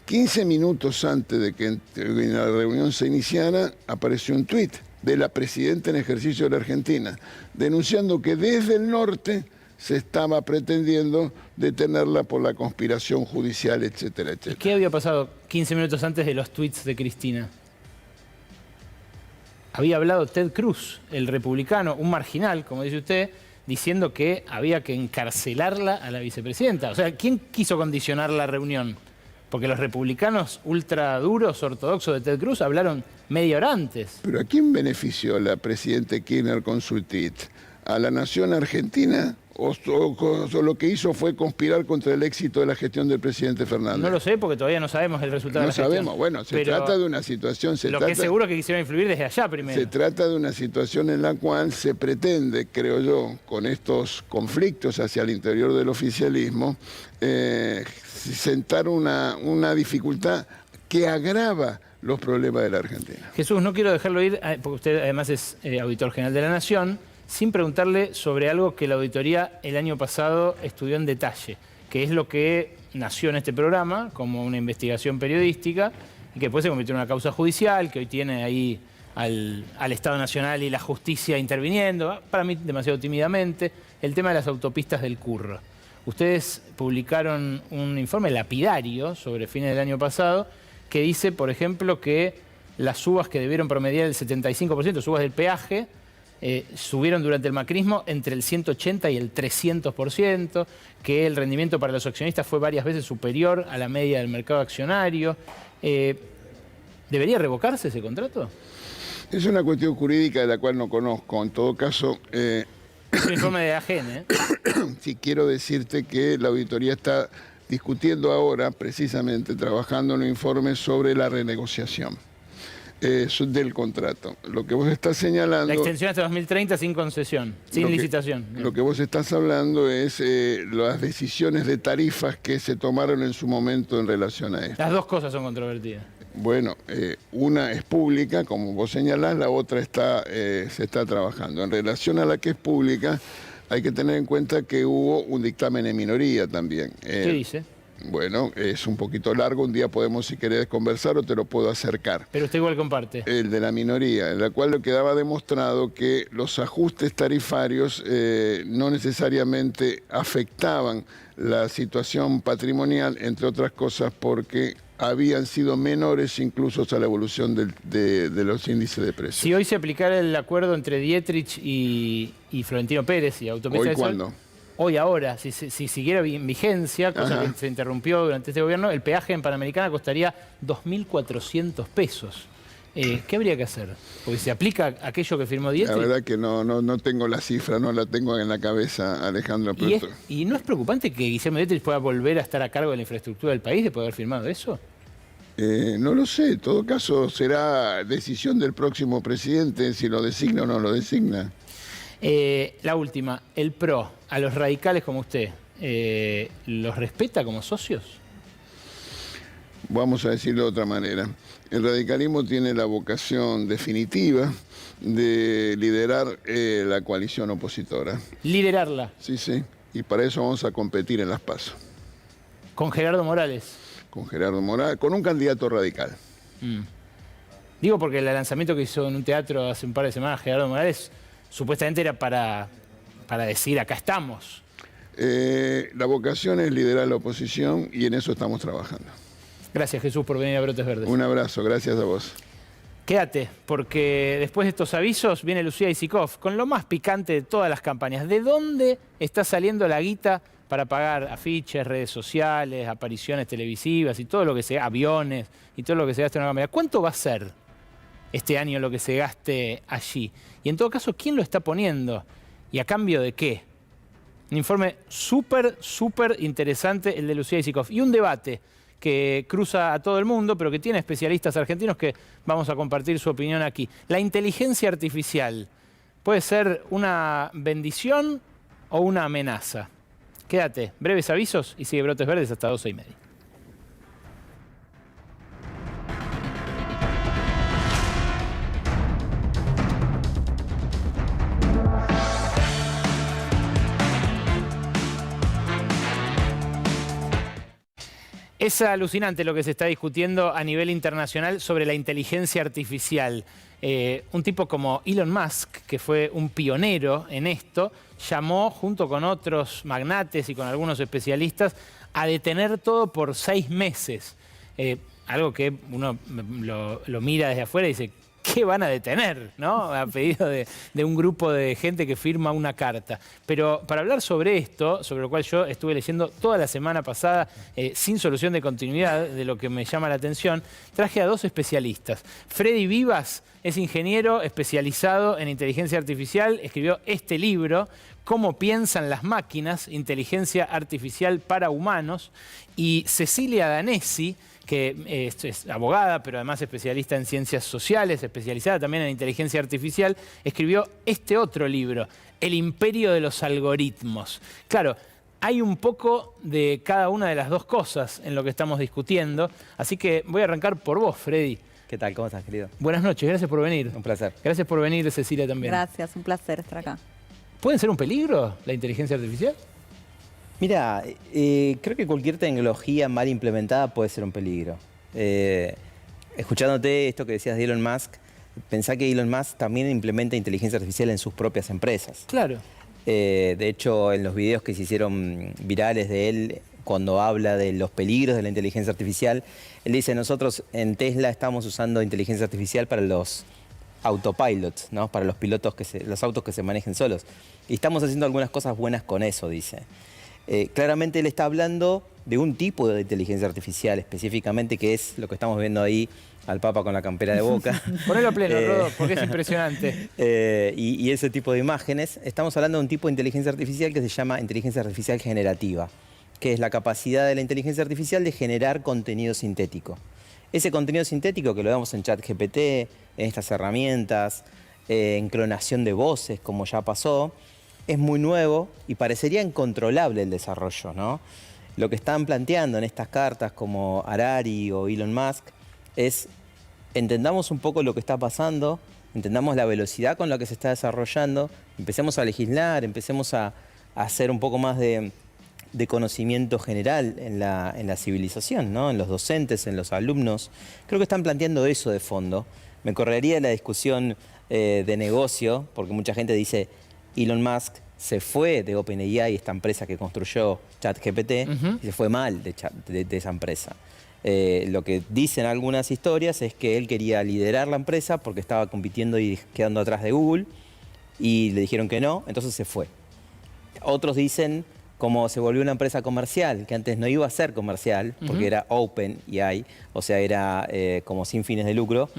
15 minutos antes de que la reunión se iniciara, apareció un tuit de la presidenta en ejercicio de la Argentina, denunciando que desde el norte se estaba pretendiendo detenerla por la conspiración judicial, etcétera, etcétera. ¿Qué había pasado 15 minutos antes de los tuits de Cristina? Había hablado Ted Cruz, el republicano, un marginal, como dice usted, diciendo que había que encarcelarla a la vicepresidenta. O sea, ¿quién quiso condicionar la reunión? Porque los republicanos ultraduros, ortodoxos de Ted Cruz hablaron media hora antes. ¿Pero a quién benefició la presidenta Kirchner con su tuit? ¿A la nación argentina? ¿O lo que hizo fue conspirar contra el éxito de la gestión del presidente Fernández? No lo sé, porque todavía no sabemos el resultado de la gestión. No sabemos, bueno, se trata de una situación... Lo que es seguro es que quisieron influir desde allá primero. Se trata de una situación en la cual se pretende, creo yo, con estos conflictos hacia el interior del oficialismo, sentar una dificultad que agrava los problemas de la Argentina. Jesús, no quiero dejarlo ir, porque usted además es auditor general de la Nación, sin preguntarle sobre algo que la auditoría el año pasado estudió en detalle, que es lo que nació en este programa como una investigación periodística y que después se convirtió en una causa judicial, que hoy tiene ahí al Estado Nacional y la justicia interviniendo, para mí demasiado tímidamente, el tema de las autopistas del Curro. Ustedes publicaron un informe lapidario sobre fines del año pasado que dice, por ejemplo, que las subas que debieron promediar el 75%, subas del peaje, subieron durante el macrismo entre el 180 y el 300%, que el rendimiento para los accionistas fue varias veces superior a la media del mercado accionario. ¿Debería revocarse ese contrato? Es una cuestión jurídica de la cual no conozco. En todo caso, Es un informe de AGN, ¿eh? sí quiero decirte que la auditoría está discutiendo ahora, precisamente, trabajando en un informe sobre la renegociación del contrato. Lo que vos estás señalando... La extensión hasta 2030 sin concesión, sin licitación. Lo que vos estás hablando es las decisiones de tarifas que se tomaron en su momento en relación a esto. Las dos cosas son controvertidas. Bueno, una es pública, como vos señalás, la otra se está trabajando. En relación a la que es pública, hay que tener en cuenta que hubo un dictamen en minoría también. ¿Qué dice? Bueno, es un poquito largo, un día podemos, si querés, conversar o te lo puedo acercar. Pero usted igual comparte. El de la minoría, en la cual lo quedaba demostrado que los ajustes tarifarios no necesariamente afectaban la situación patrimonial, entre otras cosas porque habían sido menores incluso a la evolución de los índices de precios. Si hoy se aplicara el acuerdo entre Dietrich y Florentino Pérez y Autopista ¿Hoy del Sol, cuándo? hoy ahora, si siguiera en vigencia, cosa que se interrumpió durante este gobierno, el peaje en Panamericana costaría 2.400 pesos. ¿Qué habría que hacer? Porque se aplica aquello que firmó Dietrich. La verdad que no tengo la cifra, no la tengo en la cabeza, Alejandro. ¿Y no es preocupante que Guillermo Dietrich pueda volver a estar a cargo de la infraestructura del país, de poder haber firmado eso? No lo sé, en todo caso será decisión del próximo presidente si lo designa o no lo designa. La última, el PRO, a los radicales como usted, ¿los respeta como socios? Vamos a decirlo de otra manera. El radicalismo tiene la vocación definitiva de liderar la coalición opositora. Liderarla. Sí, sí. Y para eso vamos a competir en las PASO. Con Gerardo Morales. Con Gerardo Morales, con un candidato radical. Digo porque el lanzamiento que hizo en un teatro hace un par de semanas Gerardo Morales supuestamente era para decir acá estamos. La vocación es liderar la oposición y en eso estamos trabajando. Gracias, Jesús, por venir a Brotes Verdes. Un abrazo, gracias a vos. Quédate, porque después de estos avisos viene Lucía Isikoff con lo más picante de todas las campañas. ¿De dónde está saliendo la guita para pagar afiches, redes sociales, apariciones televisivas y todo lo que sea, aviones y todo lo que se gaste en una campaña? ¿Cuánto va a ser este año lo que se gaste allí? Y en todo caso, ¿quién lo está poniendo? ¿Y a cambio de qué? Un informe súper interesante el de Lucía Isikoff. Y un debate que cruza a todo el mundo, pero que tiene especialistas argentinos que vamos a compartir su opinión aquí. ¿La inteligencia artificial puede ser una bendición o una amenaza? Quédate, breves avisos y sigue Brotes Verdes hasta 12:30. Es alucinante lo que se está discutiendo a nivel internacional sobre la inteligencia artificial. Un tipo como Elon Musk, que fue un pionero en esto, llamó junto con otros magnates y con algunos especialistas a detener todo por 6 meses. Algo que uno lo mira desde afuera y dice, ¿qué van a detener? ¿No? A pedido de un grupo de gente que firma una carta. Pero para hablar sobre esto, sobre lo cual yo estuve leyendo toda la semana pasada, sin solución de continuidad, de lo que me llama la atención, traje a 2 especialistas. Freddy Vivas es ingeniero especializado en inteligencia artificial, escribió este libro, Cómo piensan las máquinas, inteligencia artificial para humanos, y Cecilia Danesi, que es abogada, pero además especialista en ciencias sociales, especializada también en inteligencia artificial, escribió este otro libro, El imperio de los algoritmos. Claro, hay un poco de cada una de las dos cosas en lo que estamos discutiendo, así que voy a arrancar por vos, Freddy. ¿Qué tal? ¿Cómo estás, querido? Buenas noches, gracias por venir. Un placer. Gracias por venir, Cecilia, también. Gracias, un placer estar acá. ¿Pueden ser un peligro la inteligencia artificial? Mira, creo que cualquier tecnología mal implementada puede ser un peligro. Escuchándote esto que decías de Elon Musk, pensá que Elon Musk también implementa inteligencia artificial en sus propias empresas. Claro. De hecho, en los videos que se hicieron virales de él, cuando habla de los peligros de la inteligencia artificial, él dice, nosotros en Tesla estamos usando inteligencia artificial para los autopilots, ¿no? Para los pilotos, los autos que se manejen solos. Y estamos haciendo algunas cosas buenas con eso, dice. Claramente él está hablando de un tipo de inteligencia artificial específicamente, que es lo que estamos viendo ahí al Papa con la campera de Boca. Ponelo pleno, Rodo, porque es impresionante. Y ese tipo de imágenes. Estamos hablando de un tipo de inteligencia artificial que se llama inteligencia artificial generativa, que es la capacidad de la inteligencia artificial de generar contenido sintético. Ese contenido sintético que lo vemos en ChatGPT, en estas herramientas, en clonación de voces, como ya pasó, es muy nuevo y parecería incontrolable el desarrollo, ¿no? Lo que están planteando en estas cartas como Harari o Elon Musk es entendamos un poco lo que está pasando, entendamos la velocidad con la que se está desarrollando, empecemos a legislar, empecemos a hacer un poco más de conocimiento general en la civilización, ¿no? En los docentes, en los alumnos. Creo que están planteando eso de fondo. Me correría la discusión de negocio, porque mucha gente dice Elon Musk se fue de OpenAI, esta empresa que construyó ChatGPT, y se fue mal de esa empresa. Lo que dicen algunas historias es que él quería liderar la empresa porque estaba compitiendo y quedando atrás de Google, y le dijeron que no, entonces se fue. Otros dicen como se volvió una empresa comercial, que antes no iba a ser comercial, porque era OpenAI, o sea, era como sin fines de lucro.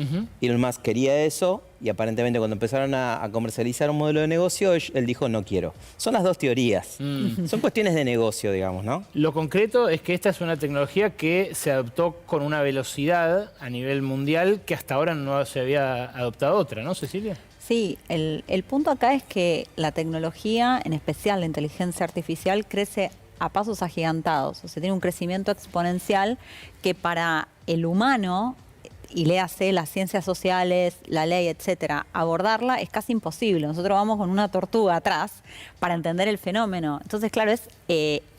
Elon Musk quería eso, y aparentemente cuando empezaron a comercializar un modelo de negocio, él dijo, no quiero. Son las dos teorías. Son cuestiones de negocio, digamos, ¿no? Lo concreto es que esta es una tecnología que se adoptó con una velocidad a nivel mundial que hasta ahora no se había adoptado otra, ¿no, Cecilia? Sí, el punto acá es que la tecnología, en especial la inteligencia artificial, crece a pasos agigantados. O sea, tiene un crecimiento exponencial que para el humano, y léase las ciencias sociales, la ley, etcétera, abordarla es casi imposible. Nosotros vamos con una tortuga atrás para entender el fenómeno. Entonces, claro, es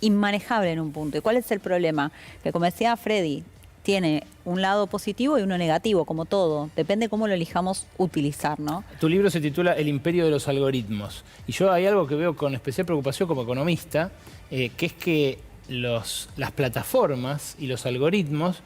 inmanejable en un punto. ¿Y cuál es el problema? Que como decía Freddy, tiene un lado positivo y uno negativo, como todo. Depende cómo lo elijamos utilizar, ¿no? Tu libro se titula El imperio de los algoritmos. Y yo hay algo que veo con especial preocupación como economista, que es que las plataformas y los algoritmos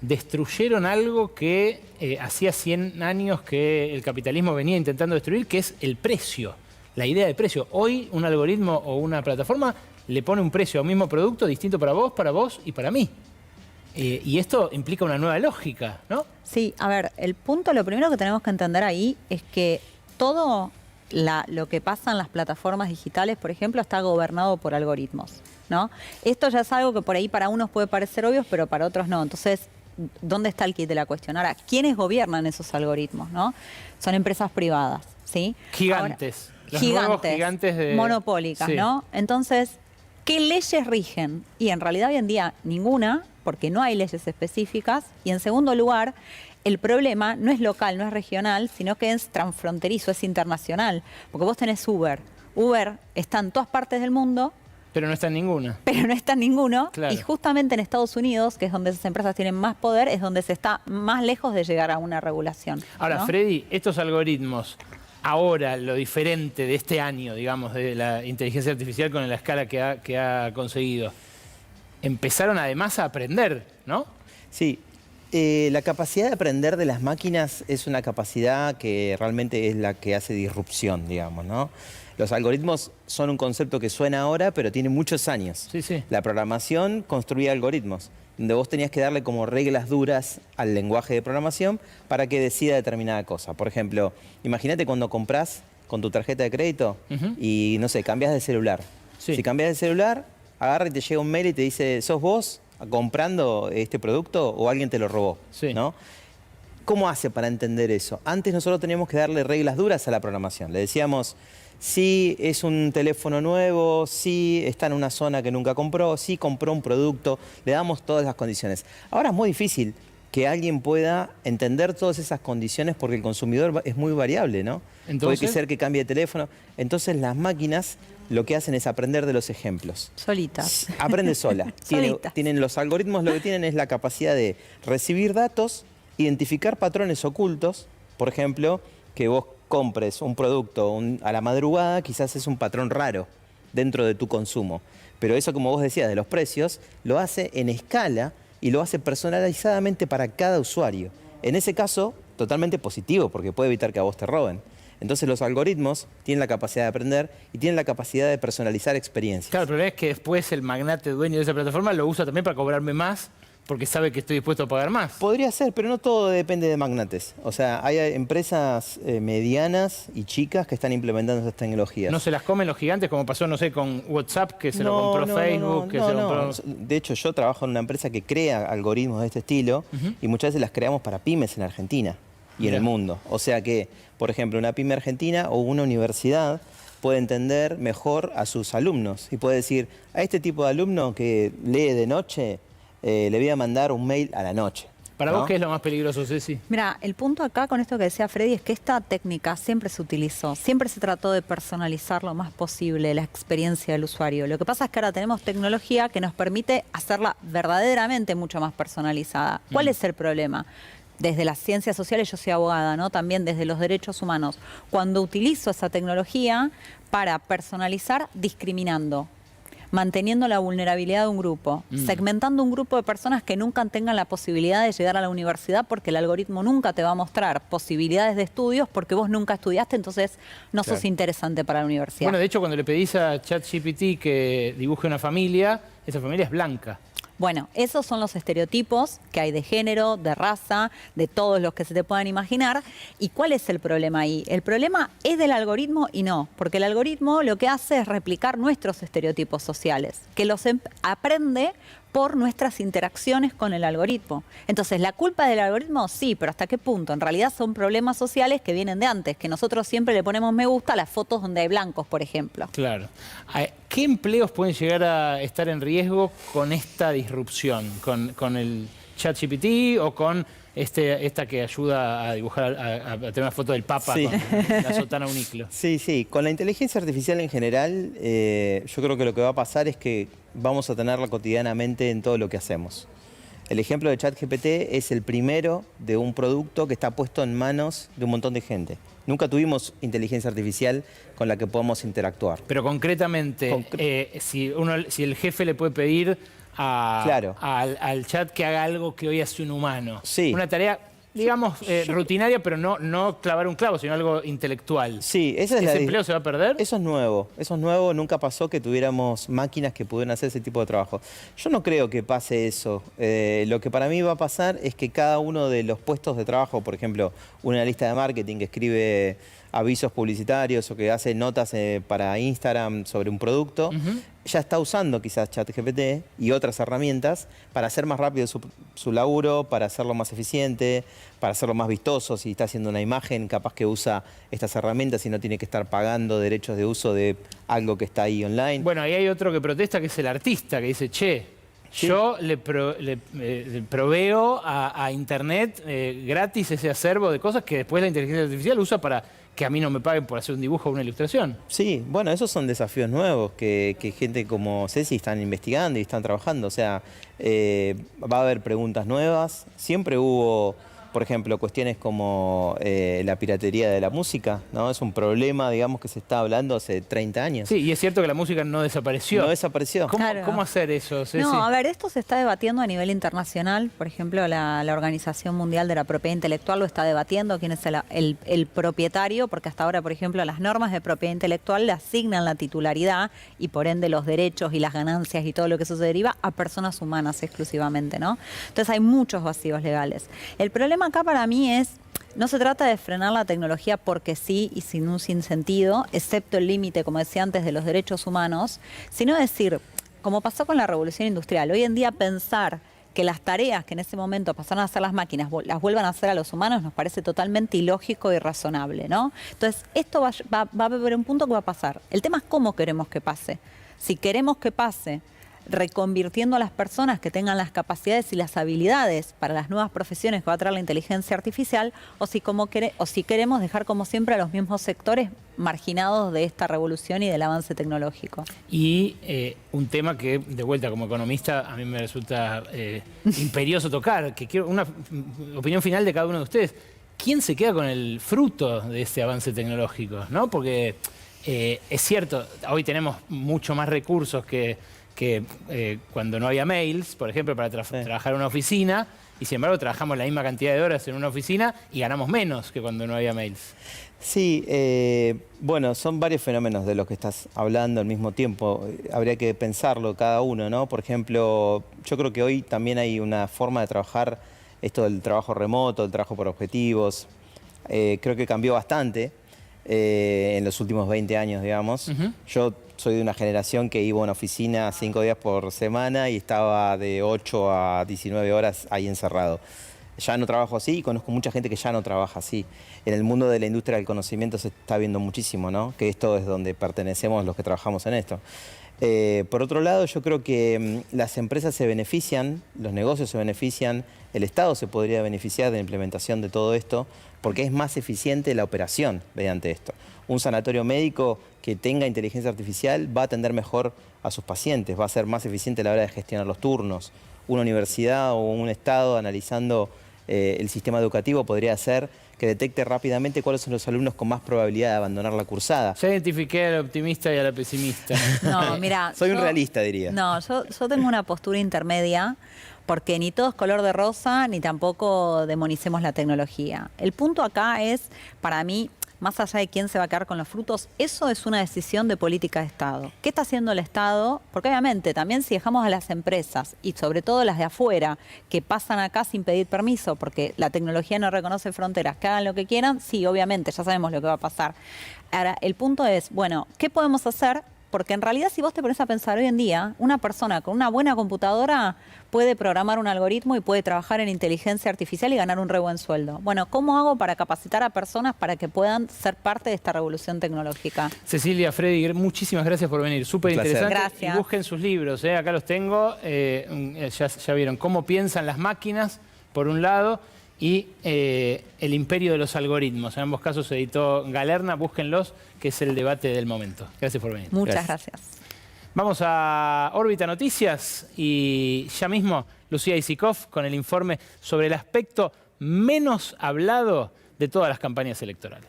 destruyeron algo que hacía 100 años que el capitalismo venía intentando destruir, que es el precio, la idea de precio. Hoy un algoritmo o una plataforma le pone un precio a un mismo producto distinto para vos y para mí. Y esto implica una nueva lógica, ¿no? Sí, a ver, el punto, lo primero que tenemos que entender ahí es que todo lo que pasa en las plataformas digitales, por ejemplo, está gobernado por algoritmos, ¿no? Esto ya es algo que por ahí para unos puede parecer obvio, pero para otros no. Entonces, ¿dónde está el kit de la cuestión? Ahora, ¿quiénes gobiernan esos algoritmos, no? Son empresas privadas, ¿sí? Gigantes. Ahora, gigantes monopólicas, sí, ¿no? Entonces, ¿qué leyes rigen? Y en realidad hoy en día ninguna, porque no hay leyes específicas. Y en segundo lugar, el problema no es local, no es regional, sino que es transfronterizo, es internacional. Porque vos tenés Uber. Uber está en todas partes del mundo. Pero no está en ninguna. Pero no está en ninguno. Claro. Y justamente en Estados Unidos, que es donde esas empresas tienen más poder, es donde se está más lejos de llegar a una regulación. Ahora, ¿no? Freddy, estos algoritmos, ahora lo diferente de este año, digamos, de la inteligencia artificial con la escala que ha conseguido, empezaron además a aprender, ¿no? Sí. La capacidad de aprender de las máquinas es una capacidad que realmente es la que hace disrupción, digamos, ¿no? Los algoritmos son un concepto que suena ahora, pero tiene muchos años. Sí, sí. La programación construía algoritmos, donde vos tenías que darle como reglas duras al lenguaje de programación para que decida determinada cosa. Por ejemplo, imagínate cuando compras con tu tarjeta de crédito y, no sé, cambias de celular. Sí. Si cambias de celular, agarra y te llega un mail y te dice, ¿sos vos comprando este producto o alguien te lo robó? Sí. ¿No? ¿Cómo hace para entender eso? Antes nosotros teníamos que darle reglas duras a la programación. Le decíamos, si es un teléfono nuevo, si está en una zona que nunca compró, si compró un producto, le damos todas las condiciones. Ahora es muy difícil que alguien pueda entender todas esas condiciones porque el consumidor es muy variable, ¿no? Entonces, puede ser que cambie de teléfono. Entonces las máquinas lo que hacen es aprender de los ejemplos. Solitas. Aprende sola. Tienen los algoritmos, lo que tienen es la capacidad de recibir datos, identificar patrones ocultos. Por ejemplo, que vos compres un producto a la madrugada, quizás es un patrón raro dentro de tu consumo. Pero eso, como vos decías, de los precios, lo hace en escala y lo hace personalizadamente para cada usuario. En ese caso, totalmente positivo, porque puede evitar que a vos te roben. Entonces los algoritmos tienen la capacidad de aprender y tienen la capacidad de personalizar experiencias. Claro, el problema es que después el magnate dueño de esa plataforma lo usa también para cobrarme más porque sabe que estoy dispuesto a pagar más. Podría ser, pero no todo depende de magnates. O sea, hay empresas medianas y chicas que están implementando esas tecnologías. ¿No se las comen los gigantes como pasó, no sé, con WhatsApp, que se lo compró Facebook? Que se lo compró... De hecho, yo trabajo en una empresa que crea algoritmos de este estilo y muchas veces las creamos para pymes en Argentina y en el mundo. O sea que, por ejemplo, una pyme argentina o una universidad puede entender mejor a sus alumnos y puede decir, a este tipo de alumno que lee de noche, le voy a mandar un mail a la noche. ¿Para vos qué es lo más peligroso, Ceci? Mira, el punto acá con esto que decía Freddy es que esta técnica siempre se utilizó, siempre se trató de personalizar lo más posible la experiencia del usuario. Lo que pasa es que ahora tenemos tecnología que nos permite hacerla verdaderamente mucho más personalizada. ¿Cuál es el problema? Desde las ciencias sociales, yo soy abogada, ¿no? También desde los derechos humanos. Cuando utilizo esa tecnología para personalizar discriminando, manteniendo la vulnerabilidad de un grupo, segmentando un grupo de personas que nunca tengan la posibilidad de llegar a la universidad porque el algoritmo nunca te va a mostrar posibilidades de estudios porque vos nunca estudiaste, entonces no sos interesante para la universidad. Bueno, de hecho, cuando le pedís a ChatGPT que dibuje una familia, esa familia es blanca. Bueno, esos son los estereotipos que hay de género, de raza, de todos los que se te puedan imaginar. ¿Y cuál es el problema ahí? El problema es del algoritmo y no, porque el algoritmo lo que hace es replicar nuestros estereotipos sociales, que los aprende por nuestras interacciones con el algoritmo. Entonces, ¿la culpa del algoritmo? Sí, pero ¿hasta qué punto? En realidad son problemas sociales que vienen de antes, que nosotros siempre le ponemos me gusta a las fotos donde hay blancos, por ejemplo. Claro. ¿Qué empleos pueden llegar a estar en riesgo con esta disrupción? ¿Con el ChatGPT o con esta que ayuda a dibujar, a tener una foto del Papa con la sotana uniclo? Sí. Con la inteligencia artificial en general, yo creo que lo que va a pasar es que vamos a tenerla cotidianamente en todo lo que hacemos. El ejemplo de ChatGPT es el primero de un producto que está puesto en manos de un montón de gente. Nunca tuvimos inteligencia artificial con la que podamos interactuar. Pero concretamente, si el jefe le puede pedir al chat que haga algo que hoy hace un humano. Sí. Una tarea, digamos, rutinaria, pero no clavar un clavo, sino algo intelectual. Sí, ¿ese empleo se va a perder? Eso es nuevo, nunca pasó que tuviéramos máquinas que pudieran hacer ese tipo de trabajo. Yo no creo que pase eso. Lo que para mí va a pasar es que cada uno de los puestos de trabajo, por ejemplo, una lista de marketing que escribe avisos publicitarios o que hace notas para Instagram sobre un producto, ya está usando quizás ChatGPT y otras herramientas para hacer más rápido su laburo, para hacerlo más eficiente, para hacerlo más vistoso. Si está haciendo una imagen, capaz que usa estas herramientas y no tiene que estar pagando derechos de uso de algo que está ahí online. Bueno, ahí hay otro que protesta, que es el artista, que dice, yo le proveo a Internet gratis ese acervo de cosas que después la inteligencia artificial usa para que a mí no me paguen por hacer un dibujo o una ilustración. Sí, bueno, esos son desafíos nuevos que gente como Ceci están investigando y están trabajando. O sea, va a haber preguntas nuevas. Siempre hubo, por ejemplo, cuestiones como la piratería de la música, ¿no? Es un problema, digamos, que se está hablando hace 30 años. Sí, y es cierto que la música no desapareció. No desapareció. ¿Cómo hacer eso, Ceci? No, a ver, esto se está debatiendo a nivel internacional. Por ejemplo, la Organización Mundial de la Propiedad Intelectual lo está debatiendo, quién es el propietario, porque hasta ahora, por ejemplo, las normas de propiedad intelectual le asignan la titularidad y por ende los derechos y las ganancias y todo lo que eso se deriva a personas humanas exclusivamente, ¿no? Entonces hay muchos vacíos legales. El problema acá para mí es, no se trata de frenar la tecnología porque sí y sin un sinsentido, excepto el límite, como decía antes, de los derechos humanos, sino decir, como pasó con la revolución industrial, hoy en día pensar que las tareas que en ese momento pasaron a hacer las máquinas las vuelvan a hacer a los humanos nos parece totalmente ilógico y razonable, ¿no? Entonces, esto va a haber un punto que va a pasar. El tema es cómo queremos que pase. Si queremos que pase reconvirtiendo a las personas que tengan las capacidades y las habilidades para las nuevas profesiones que va a traer la inteligencia artificial, o si queremos dejar como siempre a los mismos sectores marginados de esta revolución y del avance tecnológico. Y un tema que, de vuelta, como economista, a mí me resulta imperioso tocar, que quiero una opinión final de cada uno de ustedes. ¿Quién se queda con el fruto de este avance tecnológico? ¿No? Porque es cierto, hoy tenemos mucho más recursos que cuando no había mails, por ejemplo, para trabajar en una oficina, y sin embargo trabajamos la misma cantidad de horas en una oficina y ganamos menos que cuando no había mails. Sí, bueno, son varios fenómenos de los que estás hablando al mismo tiempo. Habría que pensarlo cada uno, ¿no? Por ejemplo, yo creo que hoy también hay una forma de trabajar, esto del trabajo remoto, el trabajo por objetivos. Creo que cambió bastante en los últimos 20 años, digamos. Yo soy de una generación que iba a una oficina 5 días por semana y estaba de 8 a 19 horas ahí encerrado. Ya no trabajo así y conozco mucha gente que ya no trabaja así. En el mundo de la industria del conocimiento se está viendo muchísimo, ¿no? Que esto es donde pertenecemos los que trabajamos en esto. Por otro lado, yo creo que las empresas se benefician, los negocios se benefician, el Estado se podría beneficiar de la implementación de todo esto porque es más eficiente la operación mediante esto. Un sanatorio médico que tenga inteligencia artificial va a atender mejor a sus pacientes, va a ser más eficiente a la hora de gestionar los turnos. Una universidad o un Estado analizando el sistema educativo podría hacer que detecte rápidamente cuáles son los alumnos con más probabilidad de abandonar la cursada. Ya identifiqué al optimista y a la pesimista. No, mira, Soy un realista, diría. No, yo tengo una postura intermedia porque ni todo es color de rosa, ni tampoco demonicemos la tecnología. El punto acá es, para mí, más allá de quién se va a quedar con los frutos, eso es una decisión de política de Estado. ¿Qué está haciendo el Estado? Porque obviamente también si dejamos a las empresas, y sobre todo las de afuera, que pasan acá sin pedir permiso, porque la tecnología no reconoce fronteras, que hagan lo que quieran, sí, obviamente, ya sabemos lo que va a pasar. Ahora, el punto es, bueno, ¿qué podemos hacer? Porque en realidad si vos te pones a pensar hoy en día, una persona con una buena computadora puede programar un algoritmo y puede trabajar en inteligencia artificial y ganar un re buen sueldo. Bueno, ¿cómo hago para capacitar a personas para que puedan ser parte de esta revolución tecnológica? Cecilia, Freddy, muchísimas gracias por venir. Súper interesante. Gracias. Y busquen sus libros, acá los tengo. Ya vieron cómo piensan las máquinas, por un lado, y El imperio de los algoritmos. En ambos casos se editó Galerna, búsquenlos, que es el debate del momento. Gracias por venir. Muchas gracias. Vamos a Órbita Noticias y ya mismo Lucía Isikoff con el informe sobre el aspecto menos hablado de todas las campañas electorales.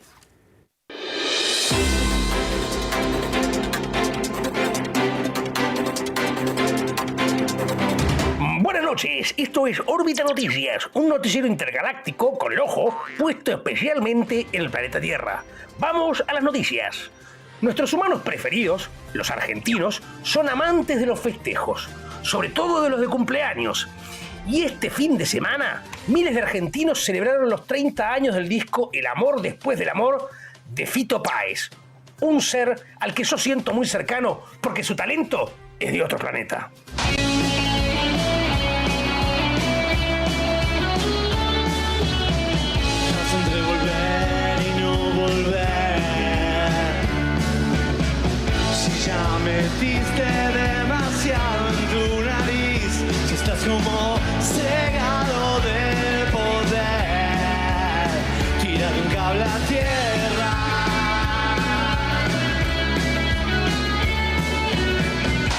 Buenas noches, esto es Órbita Noticias, un noticiero intergaláctico con el ojo puesto especialmente en el planeta Tierra. Vamos a las noticias. Nuestros humanos preferidos, los argentinos, son amantes de los festejos, sobre todo de los de cumpleaños. Y este fin de semana, miles de argentinos celebraron los 30 años del disco El amor después del amor de Fito Páez. Un ser al que yo siento muy cercano porque su talento es de otro planeta. Entre volver y no volver, si ya metiste demasiado en tu nariz, si estás como cegado de poder, tírate un cable a tierra.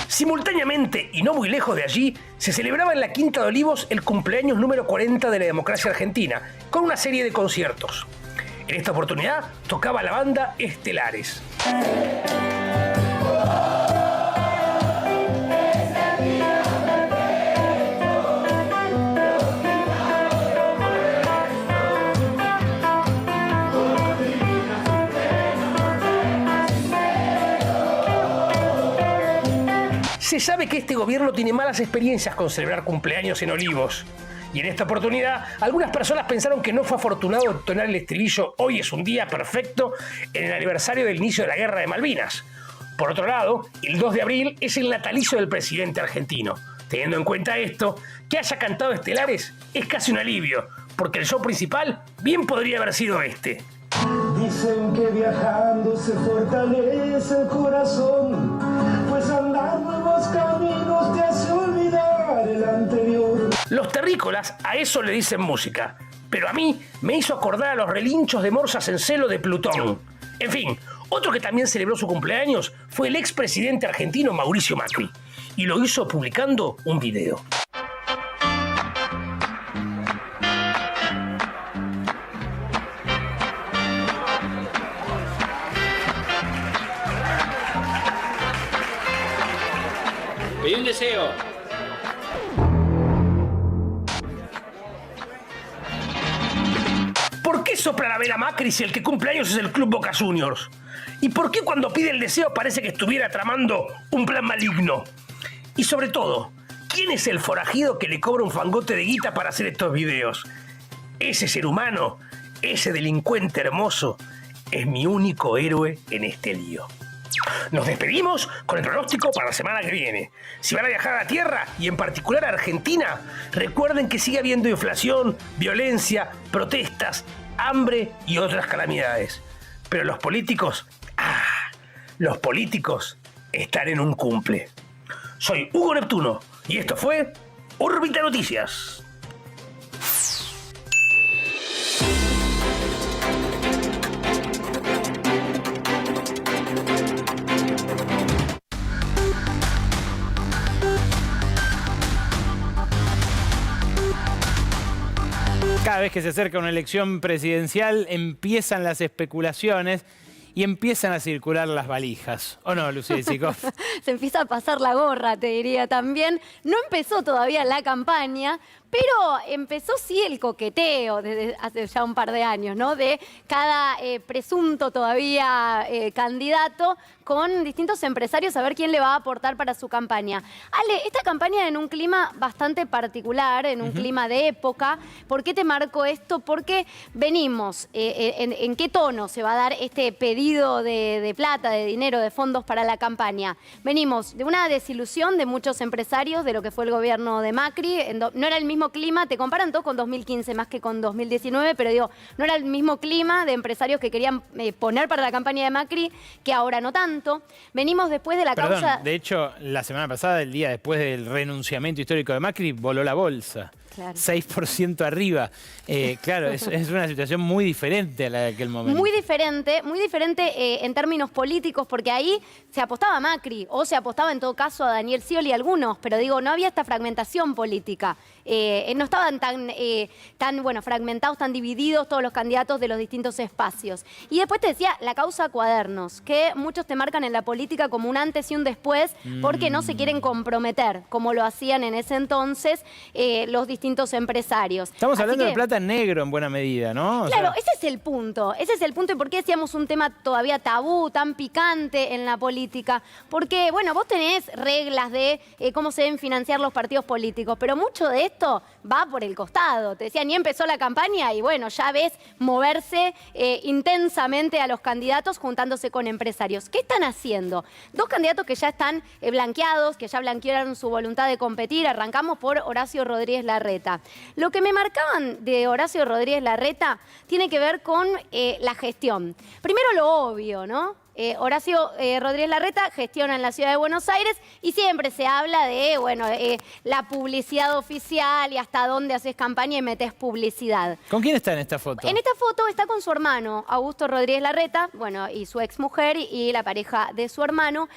Simultáneamente, y no muy lejos de allí, se celebraba en la Quinta de Olivos el cumpleaños número 40 de la democracia argentina, con una serie de conciertos. En esta oportunidad tocaba la banda Estelares. Se sabe que este gobierno tiene malas experiencias con celebrar cumpleaños en Olivos. Y en esta oportunidad, algunas personas pensaron que no fue afortunado entonar el estribillo "Hoy es un día perfecto" en el aniversario del inicio de la Guerra de Malvinas. Por otro lado, el 2 de abril es el natalicio del presidente argentino. Teniendo en cuenta esto, que haya cantado Estelares es casi un alivio, porque el show principal bien podría haber sido este. Dicen que viajando se fortalece el corazón, pues andar nuevos caminos te hace olvidar el anterior. Los terrícolas a eso le dicen música, pero a mí me hizo acordar a los relinchos de morsas en celo de Plutón. En fin, otro que también celebró su cumpleaños fue el expresidente argentino Mauricio Macri, y lo hizo publicando un video. Pedí un deseo. qué sopla la vela Macri si el que cumple años es el Club Boca Juniors? ¿Y por qué cuando pide el deseo parece que estuviera tramando un plan maligno? Y sobre todo, ¿quién es el forajido que le cobra un fangote de guita para hacer estos videos? Ese ser humano, ese delincuente hermoso, es mi único héroe en este lío. Nos despedimos con el pronóstico para la semana que viene. Si van a viajar a la Tierra, y en particular a Argentina, recuerden que sigue habiendo inflación, violencia, protestas, hambre y otras calamidades. Pero los políticos están en un cumple. Soy Hugo Neptuno y esto fue Órbita Noticias. Cada vez que se acerca una elección presidencial empiezan las especulaciones y empiezan a circular las valijas. ¿O no, Lucía Isikoff? Se empieza a pasar la gorra, te diría también. No empezó todavía la campaña, pero empezó sí el coqueteo desde hace ya un par de años, ¿no? De cada presunto todavía candidato con distintos empresarios a ver quién le va a aportar para su campaña. Ale, esta campaña en un clima bastante particular, en un clima de época. ¿Por qué te marco esto? Porque venimos, ¿en qué tono se va a dar este pedido de plata, de dinero, de fondos para la campaña? Venimos de una desilusión de muchos empresarios de lo que fue el gobierno de Macri. No era el mismo clima, te comparan todo con 2015 más que con 2019, pero digo, no era el mismo clima de empresarios que querían poner para la campaña de Macri que ahora no tanto. Venimos después de la causa... De hecho, la semana pasada, el día después del renunciamiento histórico de Macri, voló la bolsa. Claro. 6% arriba. Claro, es una situación muy diferente a la de aquel momento. Muy diferente en términos políticos, porque ahí se apostaba a Macri, o se apostaba en todo caso a Daniel Scioli algunos, pero digo, no había esta fragmentación política. No estaban tan fragmentados, tan divididos todos los candidatos de los distintos espacios. Y después te decía, la causa Cuadernos, que muchos te marcan en la política como un antes y un después, porque no se quieren comprometer, como lo hacían en ese entonces los distintos empresarios. Estamos hablando de plata en negro en buena medida, ¿no? Claro, ese es el punto. Ese es el punto y por qué decíamos un tema todavía tabú, tan picante en la política. Porque, bueno, vos tenés reglas de cómo se deben financiar los partidos políticos, pero mucho de esto va por el costado. Te decía, ni empezó la campaña y bueno, ya ves moverse intensamente a los candidatos juntándose con empresarios. ¿Qué están haciendo? Dos candidatos que ya están blanqueados, que ya blanquearon su voluntad de competir. Arrancamos por Horacio Rodríguez Larreta. Lo que me marcaban de Horacio Rodríguez Larreta tiene que ver con la gestión. Primero lo obvio, ¿no? Horacio Rodríguez Larreta gestiona en la ciudad de Buenos Aires y siempre se habla de, la publicidad oficial y hasta dónde haces campaña y metes publicidad. ¿Con quién está en esta foto? En esta foto está con su hermano, Augusto Rodríguez Larreta, y su exmujer y la pareja de su hermano.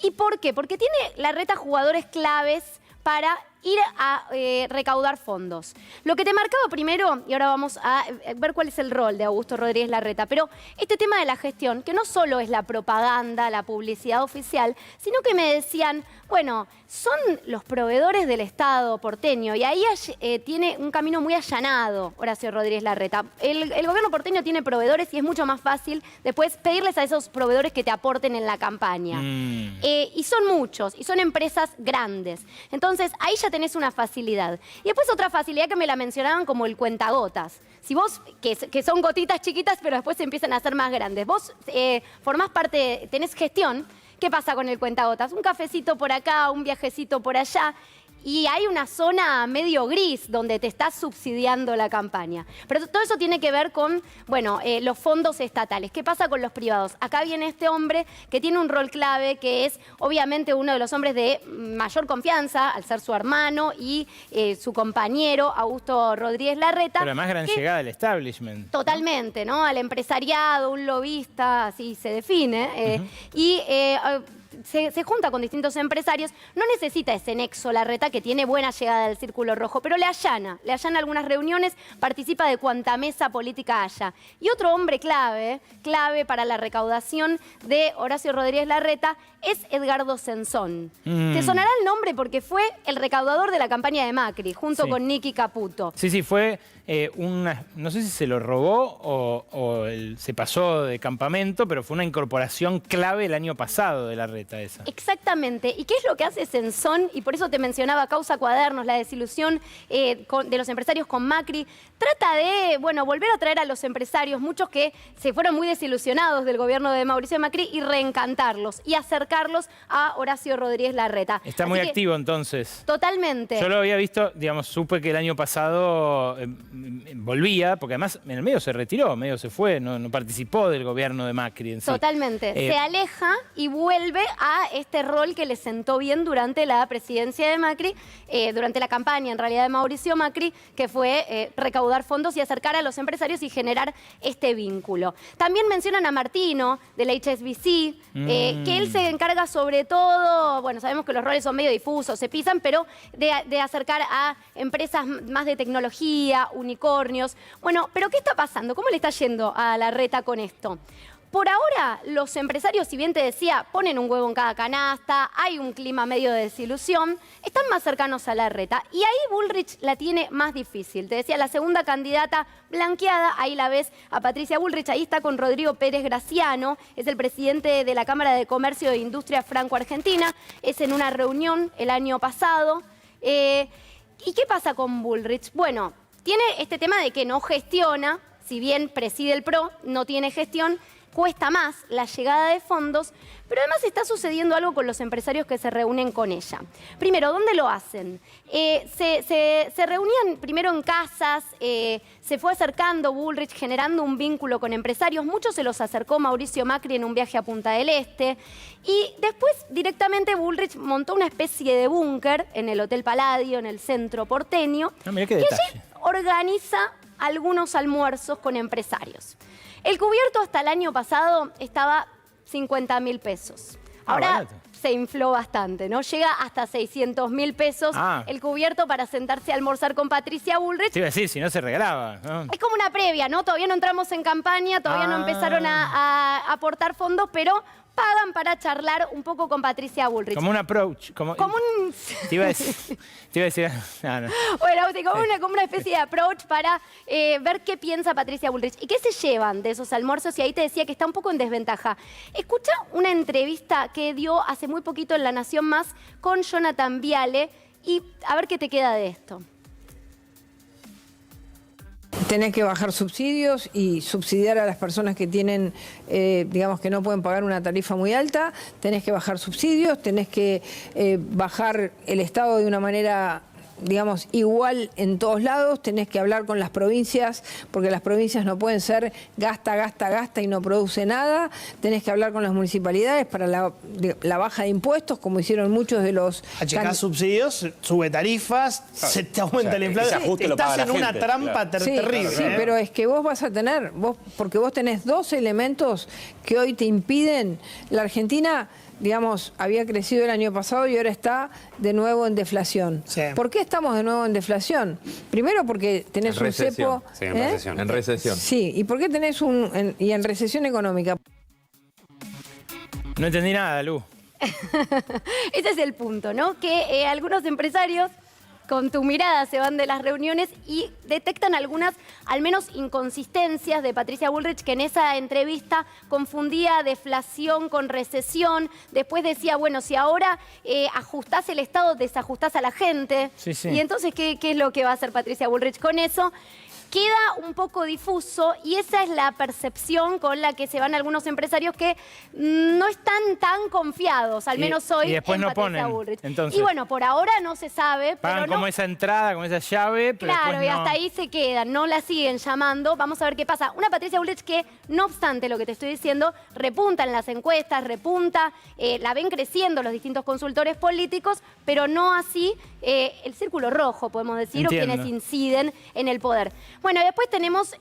¿Y por qué? Porque tiene Larreta jugadores claves para ir a recaudar fondos. Lo que te marcaba primero, y ahora vamos a ver cuál es el rol de Augusto Rodríguez Larreta, pero este tema de la gestión, que no solo es la propaganda, la publicidad oficial, sino que me decían, bueno, son los proveedores del Estado porteño, y ahí tiene un camino muy allanado Horacio Rodríguez Larreta. El gobierno porteño tiene proveedores y es mucho más fácil después pedirles a esos proveedores que te aporten en la campaña. Y son muchos, y son empresas grandes. Entonces, ahí ya tenés una facilidad. Y después otra facilidad que me la mencionaban como el cuentagotas. Si vos, que son gotitas chiquitas, pero después se empiezan a hacer más grandes, vos formás parte, tenés gestión, ¿qué pasa con el cuentagotas? Un cafecito por acá, un viajecito por allá. Y hay una zona medio gris donde te estás subsidiando la campaña. Pero todo eso tiene que ver con, los fondos estatales. ¿Qué pasa con los privados? Acá viene este hombre que tiene un rol clave, que es obviamente uno de los hombres de mayor confianza, al ser su hermano y su compañero, Augusto Rodríguez Larreta. Pero además gran llegada al establishment. Totalmente, ¿no? Al empresariado, un lobista, así se define. Y se junta con distintos empresarios, no necesita ese nexo Larreta, que tiene buena llegada del Círculo Rojo, pero le allana algunas reuniones, participa de cuanta mesa política haya. Y otro hombre clave para la recaudación de Horacio Rodríguez Larreta es Edgardo Sensón. Te sonará el nombre porque fue el recaudador de la campaña de Macri, junto con Nicky Caputo. Sí, fue no sé si se lo robó o se pasó de campamento, pero fue una incorporación clave el año pasado de Larreta esa. Exactamente. ¿Y qué es lo que hace Sensón? Y por eso te mencionaba Causa Cuadernos, la desilusión de los empresarios con Macri. Trata de, volver a traer a los empresarios, muchos que se fueron muy desilusionados del gobierno de Mauricio Macri, y reencantarlos y acercarlos a Horacio Rodríguez Larreta. Está muy activo entonces. Totalmente. Yo lo había visto, supe que el año pasado volvía, porque además en el medio se retiró, medio se fue, no participó del gobierno de Macri en sí. Totalmente. Se aleja y vuelve a este rol que le sentó bien durante la presidencia de Macri, durante la campaña en realidad de Mauricio Macri, que fue recaudar fondos y acercar a los empresarios y generar este vínculo. También mencionan a Martino, de la HSBC, que él se encarga sobre todo, sabemos que los roles son medio difusos, se pisan, pero de acercar a empresas más de tecnología, unicornios. Pero ¿qué está pasando? ¿Cómo le está yendo a Larreta con esto? Por ahora, los empresarios, si bien te decía, ponen un huevo en cada canasta, hay un clima medio de desilusión, están más cercanos a Larreta. Y ahí Bullrich la tiene más difícil. Te decía, la segunda candidata blanqueada, ahí la ves a Patricia Bullrich, ahí está con Rodrigo Pérez Graciano, es el presidente de la Cámara de Comercio e Industria Franco-Argentina, es en una reunión el año pasado. ¿Y qué pasa con Bullrich? Tiene este tema de que no gestiona, si bien preside el PRO, no tiene gestión, cuesta más la llegada de fondos, pero además está sucediendo algo con los empresarios que se reúnen con ella. Primero, ¿dónde lo hacen? Se reunían primero en casas, se fue acercando Bullrich, generando un vínculo con empresarios. Muchos se los acercó Mauricio Macri en un viaje a Punta del Este. Y después, directamente, Bullrich montó una especie de búnker en el Hotel Palladio, en el centro porteño, mirá que qué detalle. allí organiza algunos almuerzos con empresarios. El cubierto hasta el año pasado estaba 50.000 pesos. Ahora barato. Se infló bastante, ¿no? Llega hasta 600.000 pesos el cubierto para sentarse a almorzar con Patricia Bullrich. Te iba a decir, si no se regalaba, ¿no? Es como una previa, ¿no? Todavía no entramos en campaña, todavía no empezaron a aportar fondos, pero pagan para charlar un poco con Patricia Bullrich. Como un approach. Como un... Te iba a decir... no. Como una especie de approach para ver qué piensa Patricia Bullrich y qué se llevan de esos almuerzos. Y ahí te decía que está un poco en desventaja. Escucha una entrevista que dio hace muy poquito en La Nación Más con Jonathan Viale y a ver qué te queda de esto. Tenés que bajar subsidios y subsidiar a las personas que tienen, digamos, que no pueden pagar una tarifa muy alta. Tenés que bajar subsidios, tenés que bajar el Estado de una manera, digamos, igual en todos lados. Tenés que hablar con las provincias, porque las provincias no pueden ser gasta, gasta, gasta y no produce nada. Tenés que hablar con las municipalidades para la baja de impuestos, como hicieron muchos de los... Achicás subsidios, sube tarifas, se te aumenta la inflación. Estás en una trampa terrible. Sí, pero es que vos vas a tener, porque vos tenés dos elementos que hoy te impiden. La Argentina, digamos, había crecido el año pasado y ahora está de nuevo en deflación. Sí. ¿Por qué estamos de nuevo en deflación? Primero porque tenés un cepo... Sí, en recesión. En recesión. Sí, ¿y por qué tenés en recesión económica? No entendí nada, Lu. Ese es el punto, ¿no? Que algunos empresarios con tu mirada se van de las reuniones y detectan algunas, al menos, inconsistencias de Patricia Bullrich, que en esa entrevista confundía deflación con recesión. Después decía, si ahora ajustás el Estado, desajustás a la gente. Sí, sí. Y entonces, ¿qué es lo que va a hacer Patricia Bullrich con eso? Queda un poco difuso y esa es la percepción con la que se van algunos empresarios que no están tan confiados, al menos hoy, y después en no Patricia ponen, Bullrich. entonces. Y por ahora no se sabe. Pagan pero como esa entrada, como esa llave, pero claro, después y no... hasta ahí se quedan, no la siguen llamando. Vamos a ver qué pasa. Una Patricia Bullrich que, no obstante lo que te estoy diciendo, repunta en las encuestas, la ven creciendo los distintos consultores políticos, pero no así el Círculo Rojo, podemos decir, Entiendo. o quienes inciden en el poder. Bueno, y después tenemos,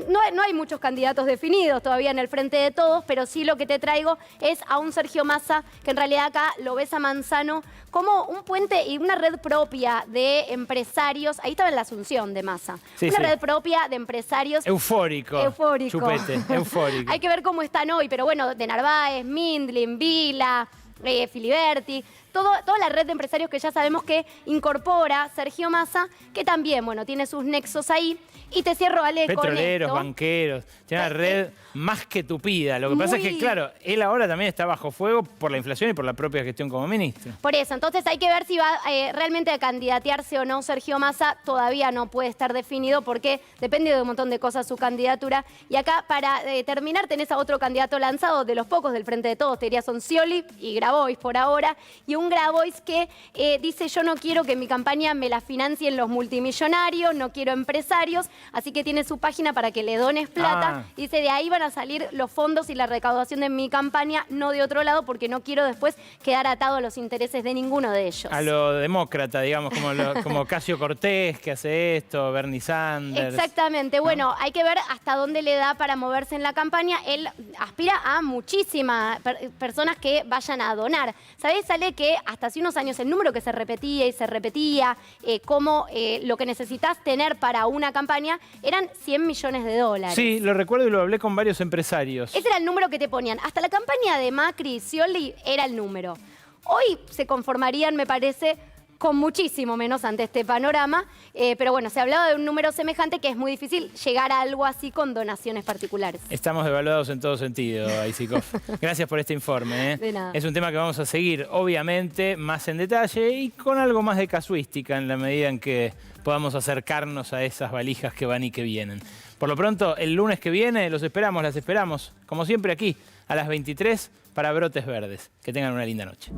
no hay muchos candidatos definidos todavía en el Frente de Todos, pero sí lo que te traigo es a un Sergio Massa, que en realidad acá lo ves a Manzano como un puente y una red propia de empresarios. Ahí estaba en la Asunción de Massa. Sí, una sí. red propia de empresarios. Eufórico. Chupete, eufórico. Hay que ver cómo están hoy, pero bueno, de Narváez, Mindlin, Vila, Filiberti, toda la red de empresarios que ya sabemos que incorpora Sergio Massa, que también, bueno, tiene sus nexos ahí. Y te cierro, Ale, Petroleros, con esto. banqueros, tiene una red más que tupida. Lo que pasa es que, claro, él ahora también está bajo fuego por la inflación y por la propia gestión como ministro. Por eso, entonces hay que ver si va realmente a candidatearse o no Sergio Massa. Todavía no puede estar definido porque depende de un montón de cosas su candidatura. Y acá, para terminar, tenés a otro candidato lanzado, de los pocos del Frente de Todos, te diría son Scioli y Grabois por ahora. Y un Grabois que dice, yo no quiero que mi campaña me la financien los multimillonarios, no quiero empresarios. Así que tiene su página para que le dones plata. Dice, de ahí van a salir los fondos y la recaudación de mi campaña, no de otro lado, porque no quiero después quedar atado a los intereses de ninguno de ellos. A lo demócrata, digamos, como Casio Cortés, que hace esto, Bernie Sanders. Exactamente. Bueno, hay que ver hasta dónde le da para moverse en la campaña. Él aspira a muchísimas personas que vayan a donar. ¿Sabés, Ale, que hasta hace unos años el número que se repetía y se repetía, como lo que necesitas tener para una campaña, eran 100 millones de dólares? Sí, lo recuerdo y lo hablé con varios empresarios. Ese era el número que te ponían. Hasta la campaña de Macri y Scioli era el número. Hoy se conformarían, me parece, con muchísimo menos ante este panorama. Pero bueno, se hablaba de un número semejante que es muy difícil llegar a algo así con donaciones particulares. Estamos devaluados en todo sentido, Aisikov. Gracias por este informe. De nada. Es un tema que vamos a seguir, obviamente, más en detalle y con algo más de casuística en la medida en que podamos acercarnos a esas valijas que van y que vienen. Por lo pronto, el lunes que viene las esperamos, como siempre aquí, a las 23 para Brotes Verdes. Que tengan una linda noche.